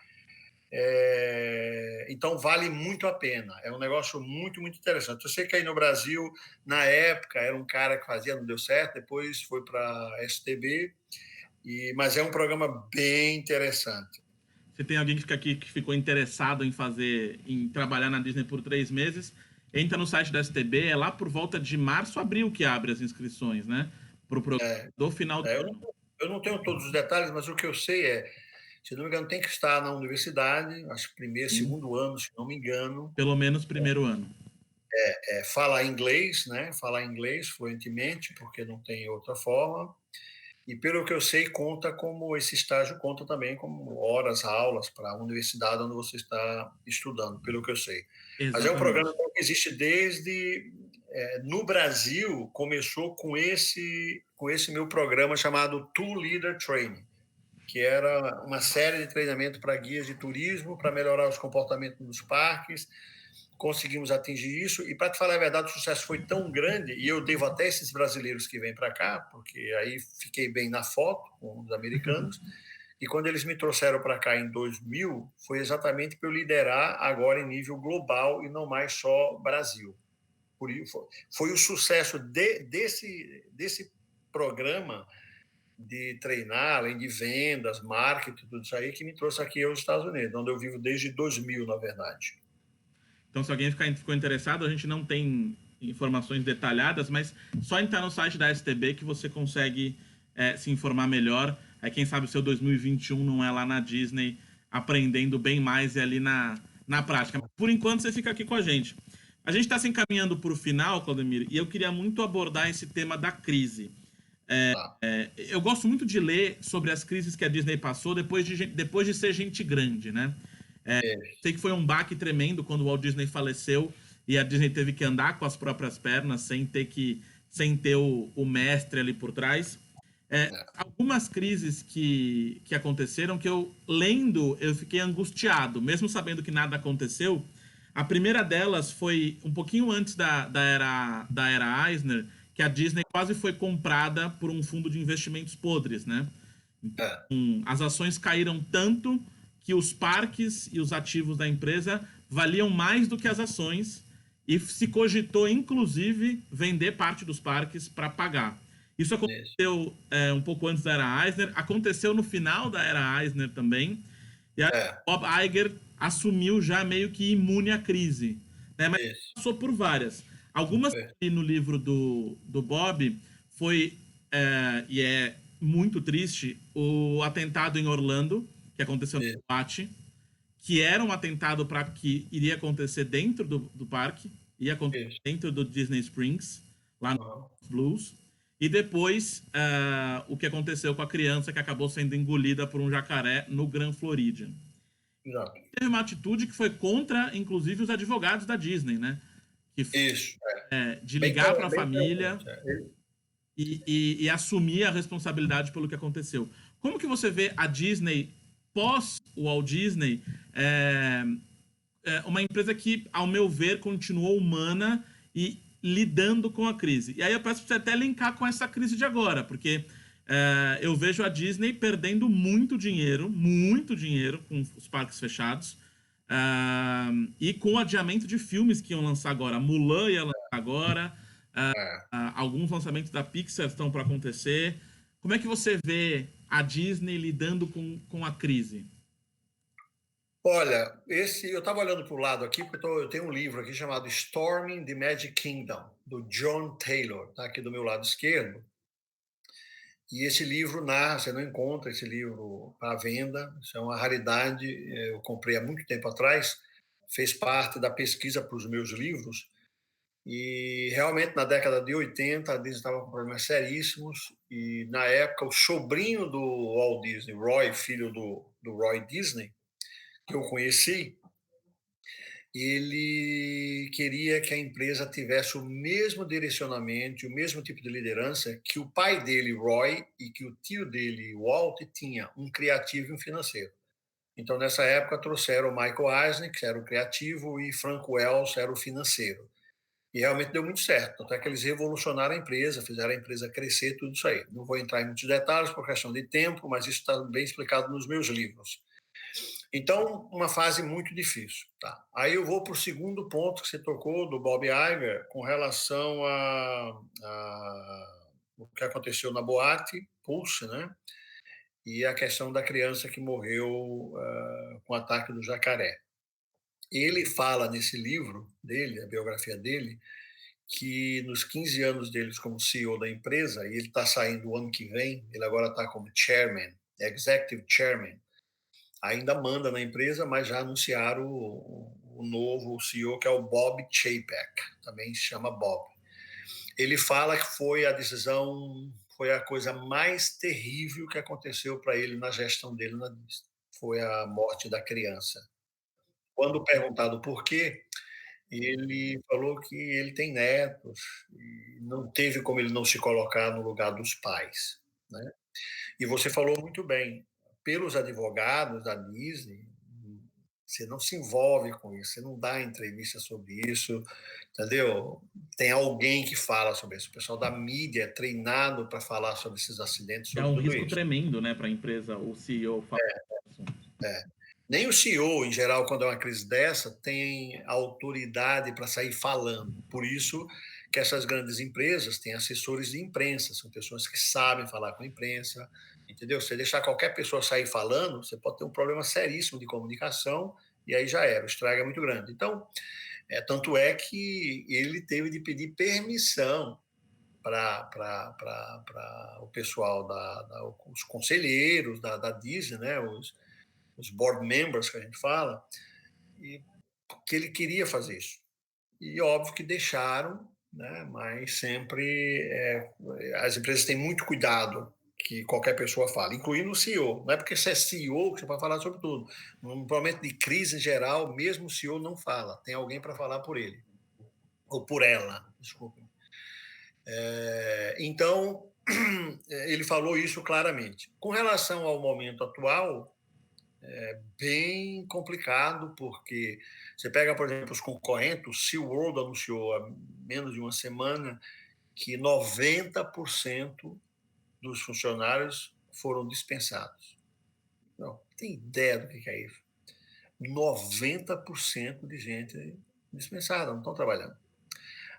Então vale muito a pena, é um negócio muito, muito interessante. Eu sei que aí no Brasil, na época, era um cara que fazia, não deu certo, depois foi para a STB, mas é um programa bem interessante. Se tem alguém que fica aqui que ficou interessado em trabalhar na Disney por 3 meses, entra no site da STB, é lá por volta de março, abril que abre as inscrições, né? Para o programa do final do ano. Eu não tenho todos os detalhes, mas o que eu sei se não me engano, tem que estar na universidade, acho que primeiro, segundo ano, se não me engano. Pelo menos primeiro ano. Falar inglês, né? Falar inglês fluentemente, porque não tem outra forma. E pelo que eu sei, esse estágio conta também como horas, aulas para a universidade onde você está estudando, pelo que eu sei. Exatamente. Mas é um programa que existe no Brasil, começou com esse meu programa chamado Tour Leader Training, que era uma série de treinamento para guias de turismo, para melhorar os comportamentos nos parques. Conseguimos atingir isso, e para te falar a verdade, o sucesso foi tão grande, e eu devo até esses brasileiros que vêm para cá, porque aí fiquei bem na foto com os americanos, e quando eles me trouxeram para cá em 2000, foi exatamente para eu liderar agora em nível global e não mais só Brasil. Foi o sucesso desse programa de treinar, além de vendas, marketing, tudo isso aí, que me trouxe aqui aos Estados Unidos, onde eu vivo desde 2000, na verdade. Então, se alguém ficou interessado, a gente não tem informações detalhadas, mas só entrar no site da STB que você consegue se informar melhor. Aí, quem sabe o seu 2021 não é lá na Disney, aprendendo bem mais e ali na prática. Por enquanto, você fica aqui com a gente. A gente está se encaminhando para o final, Claudemir, e eu queria muito abordar esse tema da crise. Eu gosto muito de ler sobre as crises que a Disney passou depois de ser gente grande, né? Sei que foi um baque tremendo quando o Walt Disney faleceu e a Disney teve que andar com as próprias pernas sem ter o mestre ali por trás. Algumas crises que aconteceram que eu fiquei angustiado, mesmo sabendo que nada aconteceu. A primeira delas foi um pouquinho antes da era Eisner, que a Disney quase foi comprada por um fundo de investimentos podres, né? Então, as ações caíram tanto que os parques e os ativos da empresa valiam mais do que as ações e se cogitou, inclusive, vender parte dos parques para pagar. Isso Isso. aconteceu um pouco antes da era Eisner, aconteceu no final da era Eisner também, e aí É, Bob Iger assumiu já meio que imune à crise, né? Mas isso. passou por várias. Algumas É, no livro do Bob foi, e é muito triste, o atentado em Orlando, que aconteceu no isso. Boate, que era um atentado para que iria acontecer dentro do parque, ia acontecer Isso. dentro do Disney Springs, lá no Uhum. Blues. E depois, o que aconteceu com a criança que acabou sendo engolida por um jacaré no Grand Floridian. Exato. Teve uma atitude que foi contra, inclusive, os advogados da Disney, né? Que foi, Isso. de Bem, ligar para a bem família preocupante. e assumir a responsabilidade pelo que aconteceu. Como que você vê a Disney pós o Walt Disney, uma empresa que, ao meu ver, continuou humana e lidando com a crise? E aí eu peço para você até linkar com essa crise de agora, porque eu vejo a Disney perdendo muito dinheiro com os parques fechados, e com o adiamento de filmes que iam lançar agora. Mulan ia lançar agora, É. alguns lançamentos da Pixar estão para acontecer. Como é que você vê a Disney lidando com a crise? Olha, eu estava olhando para o lado aqui, porque eu tenho um livro aqui chamado Storming the Magic Kingdom, do John Taylor, está aqui do meu lado esquerdo. E esse livro narra, você não encontra esse livro à venda, isso é uma raridade, eu comprei há muito tempo atrás, fez parte da pesquisa para os meus livros, e realmente na década de 80 a Disney estava com problemas seríssimos, e na época o sobrinho do Walt Disney, Roy, filho do Roy Disney, que eu conheci, ele queria que a empresa tivesse o mesmo direcionamento, o mesmo tipo de liderança que o pai dele, Roy, e que o tio dele, Walt, tinha, um criativo e um financeiro. Então, nessa época, trouxeram o Michael Eisner, que era o criativo, e Frank Wells era o financeiro. E realmente deu muito certo. Até que eles revolucionaram a empresa, fizeram a empresa crescer, tudo isso aí. Não vou entrar em muitos detalhes por questão de tempo, mas isso está bem explicado nos meus livros. Então, uma fase muito difícil. Tá? Aí eu vou para o segundo ponto que você tocou, do Bob Iger, com relação a o que aconteceu na boate Pulse, né? E a questão da criança que morreu com o ataque do jacaré. Ele fala nesse livro dele, a biografia dele, que nos 15 anos deles como CEO da empresa, e ele está saindo o ano que vem, ele agora está como chairman, executive chairman, ainda manda na empresa, mas já anunciaram o novo CEO, que é o Bob Chapek, também se chama Bob. Ele fala que foi a decisão, foi a coisa mais terrível que aconteceu para ele na gestão dele na Disney. Foi a morte da criança. Quando perguntado por quê, ele falou que ele tem netos e não teve como ele não se colocar no lugar dos pais, né? E você falou muito bem, pelos advogados da Disney, você não se envolve com isso, você não dá entrevista sobre isso, entendeu? Tem alguém que fala sobre isso. O pessoal da mídia é treinado para falar sobre esses acidentes, É sobre um tudo risco isso. tremendo, né, para a empresa, o CEO falar isso. É. Nem o CEO, em geral, quando é uma crise dessa, tem autoridade para sair falando. Por isso que essas grandes empresas têm assessores de imprensa, são pessoas que sabem falar com a imprensa, entendeu? Se você deixar qualquer pessoa sair falando, você pode ter um problema seríssimo de comunicação e aí já era, o estrago é muito grande. Então, tanto é que ele teve de pedir permissão para o pessoal, os conselheiros da Disney, né? Os board members que a gente fala, e que ele queria fazer isso. E óbvio que deixaram, né? Mas sempre as empresas têm muito cuidado que qualquer pessoa fale, incluindo o CEO. Não é porque você é CEO que você pode falar sobre tudo. Num momento de crise em geral, mesmo o CEO não fala, tem alguém para falar por ele, ou por ela, desculpe. Então, ele falou isso claramente. Com relação ao momento atual, bem complicado, porque você pega, por exemplo, os concorrentes, o SeaWorld anunciou há menos de uma semana que 90% dos funcionários foram dispensados. Não tem ideia do que é isso. 90% de gente. Dispensaram, não estão trabalhando.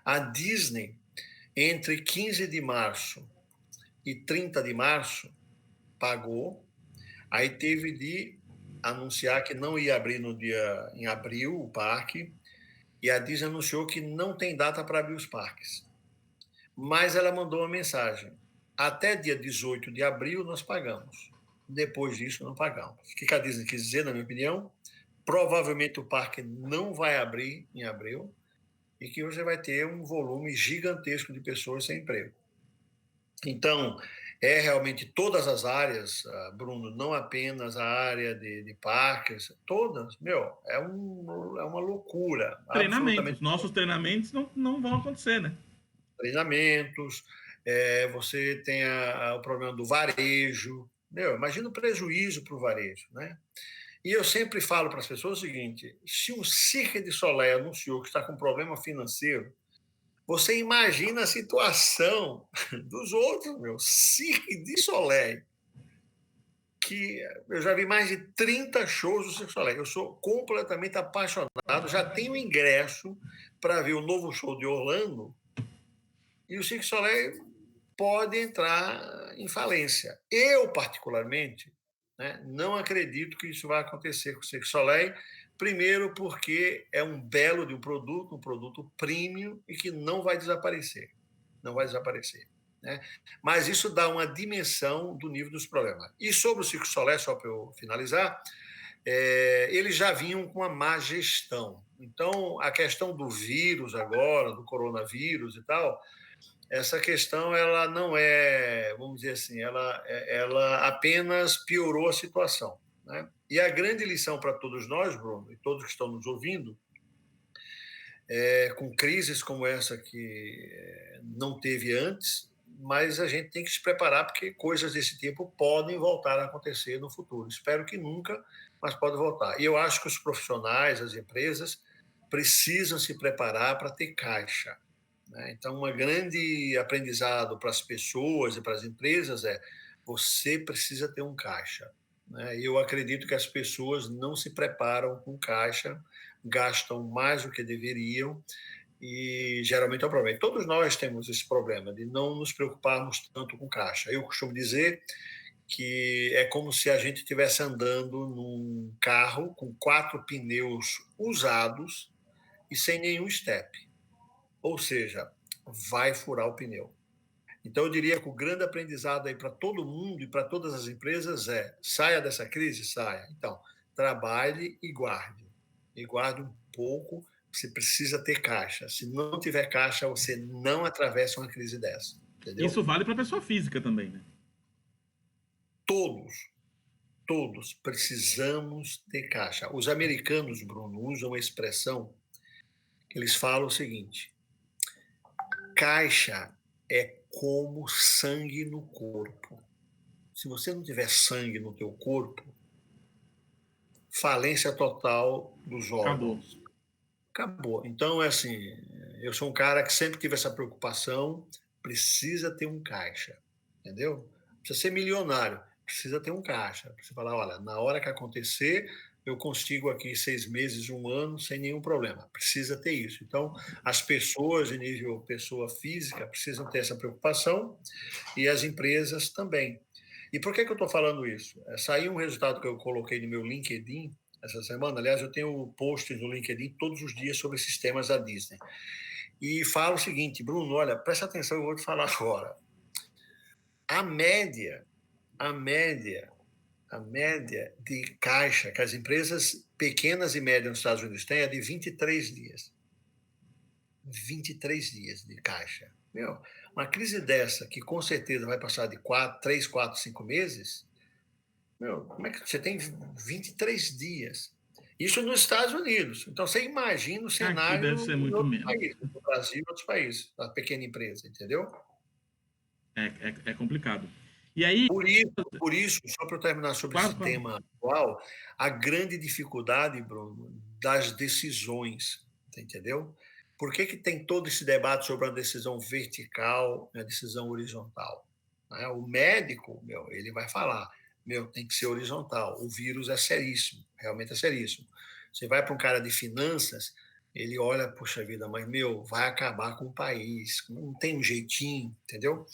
A Disney, entre 15 de março e 30 de março, pagou, aí teve de anunciar que não ia abrir em abril o parque, e a Disney anunciou que não tem data para abrir os parques. Mas ela mandou uma mensagem: até dia 18 de abril nós pagamos. Depois disso, não pagamos. O que a Disney quis dizer, na minha opinião? Provavelmente o parque não vai abrir em abril e que você vai ter um volume gigantesco de pessoas sem emprego. Então, é realmente todas as áreas, Bruno, não apenas a área de parques, todas, é uma loucura, Treinamentos. absolutamente. Nossos treinamentos não vão acontecer, né? Treinamentos, você tem o problema do varejo, imagina o prejuízo para o varejo, né? E eu sempre falo para as pessoas o seguinte: se o Cirque du Soleil anunciou que está com problema financeiro, você imagina a situação dos outros, Cirque du Soleil, que eu já vi mais de 30 shows do Cirque du Soleil. Eu sou completamente apaixonado, já tenho ingresso para ver o novo show de Orlando, e o Cirque du Soleil pode entrar em falência. Eu, particularmente, né, não acredito que isso vai acontecer com o Cirque du Soleil, primeiro porque é um belo de um produto premium e que não vai desaparecer. Não vai desaparecer. Né? Mas isso dá uma dimensão do nível dos problemas. E sobre o Cirque du Soleil, só para eu finalizar, eles já vinham com uma má gestão. Então, a questão do vírus agora, do coronavírus e tal, essa questão ela não é, vamos dizer assim, ela apenas piorou a situação. Né? E a grande lição para todos nós, Bruno, e todos que estão nos ouvindo, com crises como essa que não teve antes, mas a gente tem que se preparar porque coisas desse tipo podem voltar a acontecer no futuro. Espero que nunca, mas pode voltar. E eu acho que os profissionais, as empresas, precisam se preparar para ter caixa. Né? Então, um grande aprendizado para as pessoas e para as empresas é: você precisa ter um caixa. Né? E eu acredito que as pessoas não se preparam com caixa, gastam mais do que deveriam e geralmente é um problema. E todos nós temos esse problema de não nos preocuparmos tanto com caixa. Eu costumo dizer que é como se a gente estivesse andando num carro com 4 pneus usados e sem nenhum step. Ou seja, vai furar o pneu. Então, eu diria que o grande aprendizado aí para todo mundo e para todas as empresas é: saia dessa crise, saia. Então, trabalhe e guarde. E guarde um pouco, você precisa ter caixa. Se não tiver caixa, você não atravessa uma crise dessa. Isso Entendeu? vale para pessoa física também, né? Todos, todos precisamos ter caixa. Os americanos, Bruno, usam uma expressão que eles falam o seguinte: caixa é como sangue no corpo. Se você não tiver sangue no teu corpo, falência total dos Acabou. órgãos. Acabou. Então, é assim, eu sou um cara que sempre tive essa preocupação, precisa ter um caixa, entendeu? Precisa ser milionário, precisa ter um caixa. Você falar: olha, na hora que acontecer, eu consigo aqui 6 meses, 1 ano, sem nenhum problema. Precisa ter isso. Então, as pessoas, de nível pessoa física, precisam ter essa preocupação e as empresas também. E por que eu estou falando isso? Saiu um resultado que eu coloquei no meu LinkedIn essa semana. Aliás, eu tenho posts no LinkedIn todos os dias sobre esses temas da Disney. E falo o seguinte: Bruno, olha, presta atenção, eu vou te falar agora. A média, a média, a média de caixa que as empresas pequenas e médias nos Estados Unidos têm é de 23 dias. 23 dias de caixa. Uma crise dessa, que com certeza vai passar de 3, 4, 5 meses, como é que você tem 23 dias? Isso nos Estados Unidos. Então, você imagina o Aqui deve cenário ser em muito outros menos. países, no Brasil e outros países, da pequena empresa, entendeu? É complicado. E aí, Por isso, só para eu terminar sobre claro, esse claro. tema atual, a grande dificuldade, Bruno, das decisões, entendeu? Por que tem todo esse debate sobre a decisão vertical e a decisão horizontal? Né? O médico, ele vai falar: tem que ser horizontal, o vírus é seríssimo, realmente é seríssimo. Você vai para um cara de finanças, Ele olha, puxa vida, mas meu, vai acabar com o país, não tem um jeitinho, entendeu?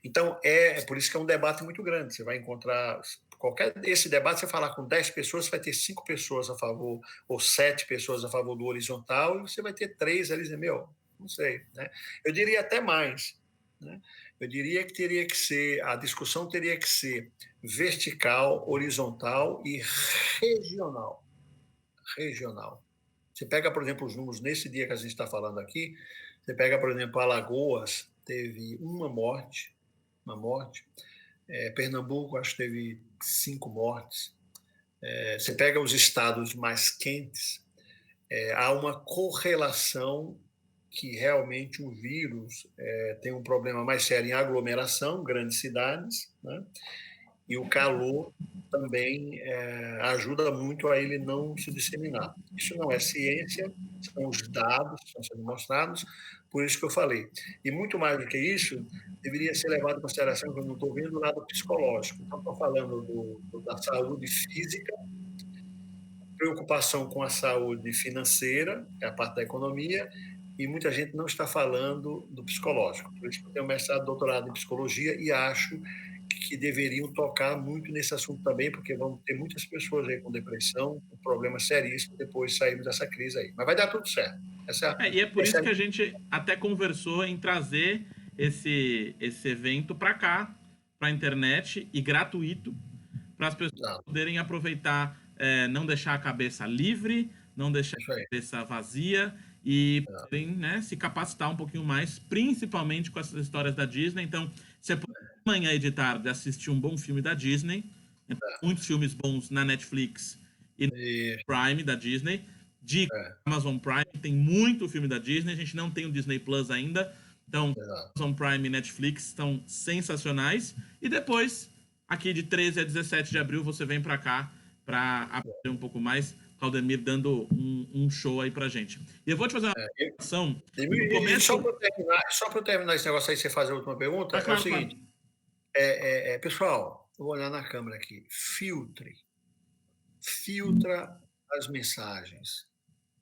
Então, é por isso que é um debate muito grande. Você vai encontrar esse debate, você falar com 10 pessoas, você vai ter 5 pessoas a favor, ou 7 pessoas a favor do horizontal, e você vai ter 3 ali dizendo, meu, não sei. Né? Eu diria até mais. Né? Eu diria que teria que ser, a discussão teria que ser vertical, horizontal e regional. Regional. Você pega, por exemplo, os números nesse dia que a gente está falando aqui, você pega, por exemplo, Alagoas, teve uma morte. Pernambuco, acho que teve 5 mortes. Você pega os estados mais quentes, há uma correlação que realmente o vírus tem um problema mais sério em aglomeração, grandes cidades, né? E o calor também ajuda muito a ele não se disseminar. Isso não é ciência, são os dados que estão sendo mostrados, por isso que eu falei. E muito mais do que isso, deveria ser levado em consideração que eu não estou vendo o lado psicológico. Então, estou falando da saúde física, preocupação com a saúde financeira, que é a parte da economia, e muita gente não está falando do psicológico. Por isso que eu tenho mestrado e doutorado em psicologia e acho que deveriam tocar muito nesse assunto também, porque vão ter muitas pessoas aí com depressão, com problemas seríssimos depois de sairmos dessa crise aí. Mas vai dar tudo certo. E é por isso que a gente até conversou em trazer esse evento para cá, para a internet, e gratuito, para as pessoas poderem aproveitar, não deixar a cabeça livre, não deixar a cabeça vazia e poderem, né, se capacitar um pouquinho mais, principalmente com essas histórias da Disney. Então, você pode amanhã e de tarde assistir um bom filme da Disney, muitos filmes bons na Netflix e no Prime da Disney, de Amazon Prime, tem muito filme da Disney, a gente não tem o Disney Plus ainda, então Amazon Prime e Netflix estão sensacionais, e depois, aqui de 13 a 17 de abril, você vem para cá para aprender um pouco mais, Claudemir dando um show aí pra gente. E eu vou te fazer uma pergunta. Só para terminar esse negócio aí, você fazer a última pergunta, é o seguinte, pessoal, eu vou olhar na câmera aqui, filtra as mensagens,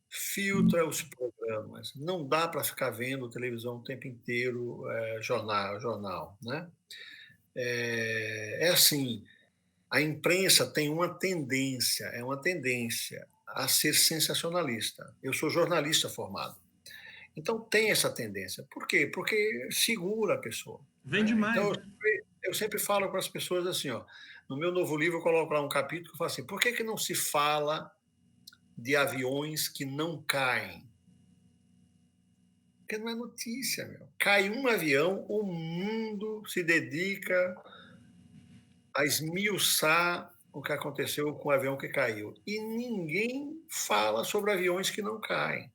filtra os programas. Não dá para ficar vendo televisão o tempo inteiro, jornal, né? Assim, a imprensa tem uma tendência a ser sensacionalista. Eu sou jornalista formado. Então tem essa tendência. Por quê? Porque segura a pessoa. Vem demais. Então, eu sempre falo para as pessoas assim, ó, no meu novo livro eu coloco lá um capítulo que eu falo assim, por que não se fala de aviões que não caem? Porque não é notícia, meu. Cai um avião, o mundo se dedica a esmiuçar o que aconteceu com o avião que caiu. E ninguém fala sobre aviões que não caem.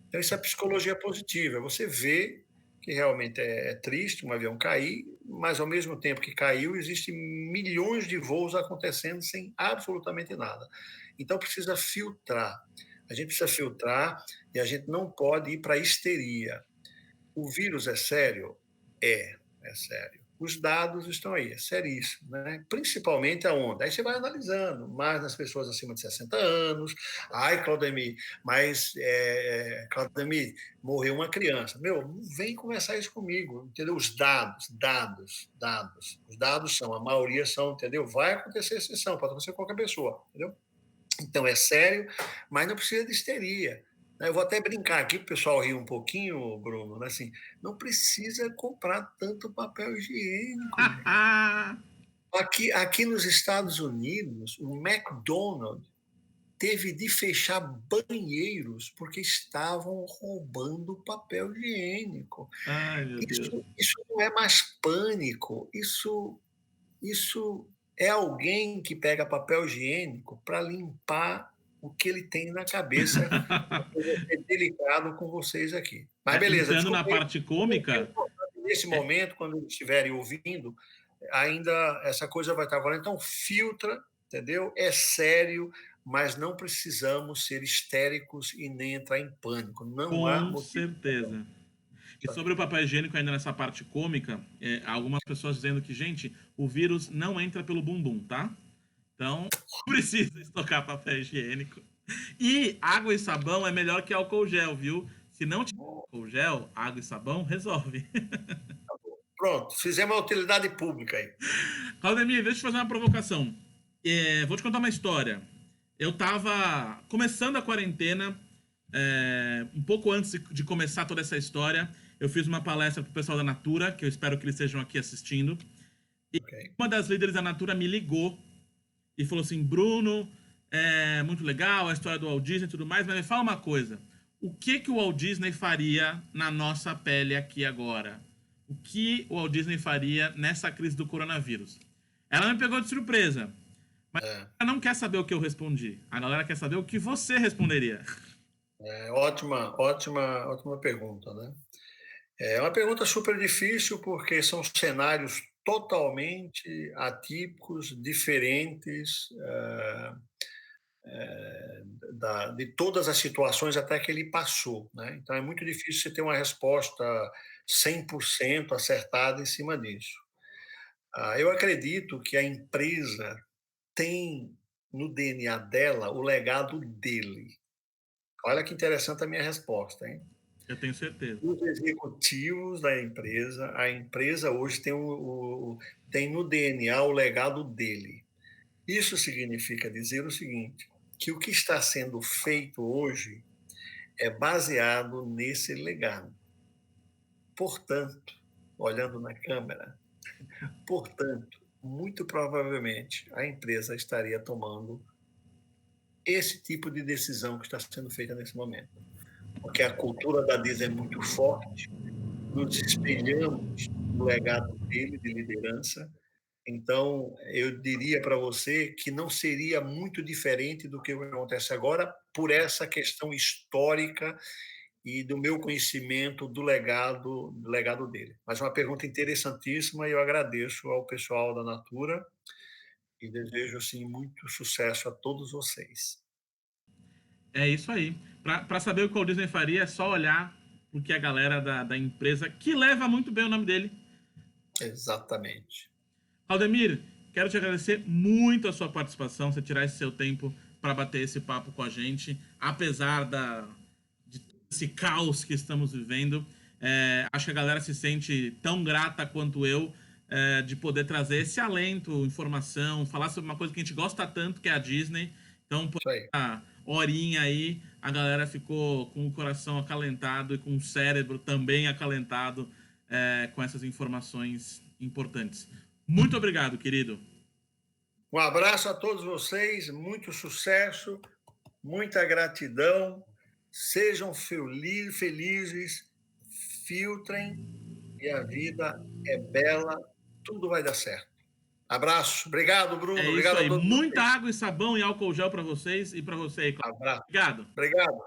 Então, isso é psicologia positiva. Você vê que realmente é triste um avião cair, mas ao mesmo tempo que caiu, existem milhões de voos acontecendo sem absolutamente nada. Então, precisa filtrar. A gente precisa filtrar e a gente não pode ir para a histeria. O vírus é sério? É sério. Os dados estão aí, é seríssimo, né? Principalmente aonde? Aí você vai analisando, mais nas pessoas acima de 60 anos. Ai, Claudemir, mas, Claudemir, morreu uma criança. Meu, não vem conversar isso comigo, entendeu? Os dados. Os dados são, a maioria são, entendeu? Vai acontecer exceção, pode acontecer com qualquer pessoa, entendeu? Então é sério, mas não precisa de histeria. Eu vou até brincar aqui para o pessoal rir um pouquinho, Bruno, assim, não precisa comprar tanto papel higiênico. Aqui nos Estados Unidos, o McDonald's teve de fechar banheiros porque estavam roubando papel higiênico. Ai, meu Deus. Isso não é mais pânico, isso é alguém que pega papel higiênico para limpar o que ele tem na cabeça. É delicado com vocês aqui. Mas beleza. Entrando na parte cômica. Nesse momento, quando eles estiverem ouvindo, ainda essa coisa vai estar agora. Então, filtra, entendeu? É sério, mas não precisamos ser histéricos e nem entrar em pânico. Não há Com motivo. certeza. E sobre o papel higiênico, ainda nessa parte cômica, algumas pessoas dizendo que, gente, o vírus não entra pelo bumbum, tá? Então, não precisa estocar papel higiênico. E água e sabão é melhor que álcool gel, viu? Se não tiver álcool gel, água e sabão resolve. Pronto, fizemos a utilidade pública aí. Claudemir, deixa eu te fazer uma provocação. Vou te contar uma história. Eu tava começando a quarentena, um pouco antes de começar toda essa história. Eu fiz uma palestra pro pessoal da Natura, que eu espero que eles estejam aqui assistindo. E Okay. uma das líderes da Natura me ligou e falou assim: Bruno, é muito legal a história do Walt Disney e tudo mais, mas me fala uma coisa. O que que o Walt Disney faria na nossa pele aqui agora? O que o Walt Disney faria nessa crise do coronavírus? Ela me pegou de surpresa. Mas ela não quer saber o que eu respondi. A galera quer saber o que você responderia. Ótima pergunta, né? É uma pergunta super difícil porque são cenários totalmente atípicos, diferentes de todas as situações até que ele passou, né? Então é muito difícil você ter uma resposta 100% acertada em cima disso. Eu acredito que a empresa tem no DNA dela o legado dele. Olha que interessante a minha resposta, hein? Eu tenho certeza. Os executivos da empresa, a empresa hoje tem no DNA o legado dele. Isso significa dizer o seguinte, que o que está sendo feito hoje é baseado nesse legado. Portanto, olhando na câmera, portanto, muito provavelmente a empresa estaria tomando esse tipo de decisão que está sendo feita nesse momento. Porque a cultura da Disney é muito forte, nos espelhamos no legado dele de liderança. Então, eu diria para você que não seria muito diferente do que acontece agora por essa questão histórica e do meu conhecimento do legado dele. Mas uma pergunta interessantíssima e eu agradeço ao pessoal da Natura e desejo assim muito sucesso a todos vocês. É isso aí. Pra saber o que o Walt Disney faria, é só olhar o que a galera da empresa, que leva muito bem o nome dele. Exatamente. Aldemir, quero te agradecer muito a sua participação, você tirar esse seu tempo para bater esse papo com a gente, apesar de esse caos que estamos vivendo. Acho que a galera se sente tão grata quanto eu de poder trazer esse alento, informação, falar sobre uma coisa que a gente gosta tanto, que é a Disney. Então, por Isso aí. essa horinha aí, a galera ficou com o coração acalentado e com o cérebro também acalentado com essas informações importantes. Muito obrigado, querido. Um abraço a todos vocês, muito sucesso, muita gratidão, sejam felizes, filtrem e a vida é bela, tudo vai dar certo. Abraço, obrigado, É Bruno, isso obrigado a aí. todos Muita vocês. água e sabão e álcool gel para vocês e para você aí. Abraço, Obrigado. obrigado.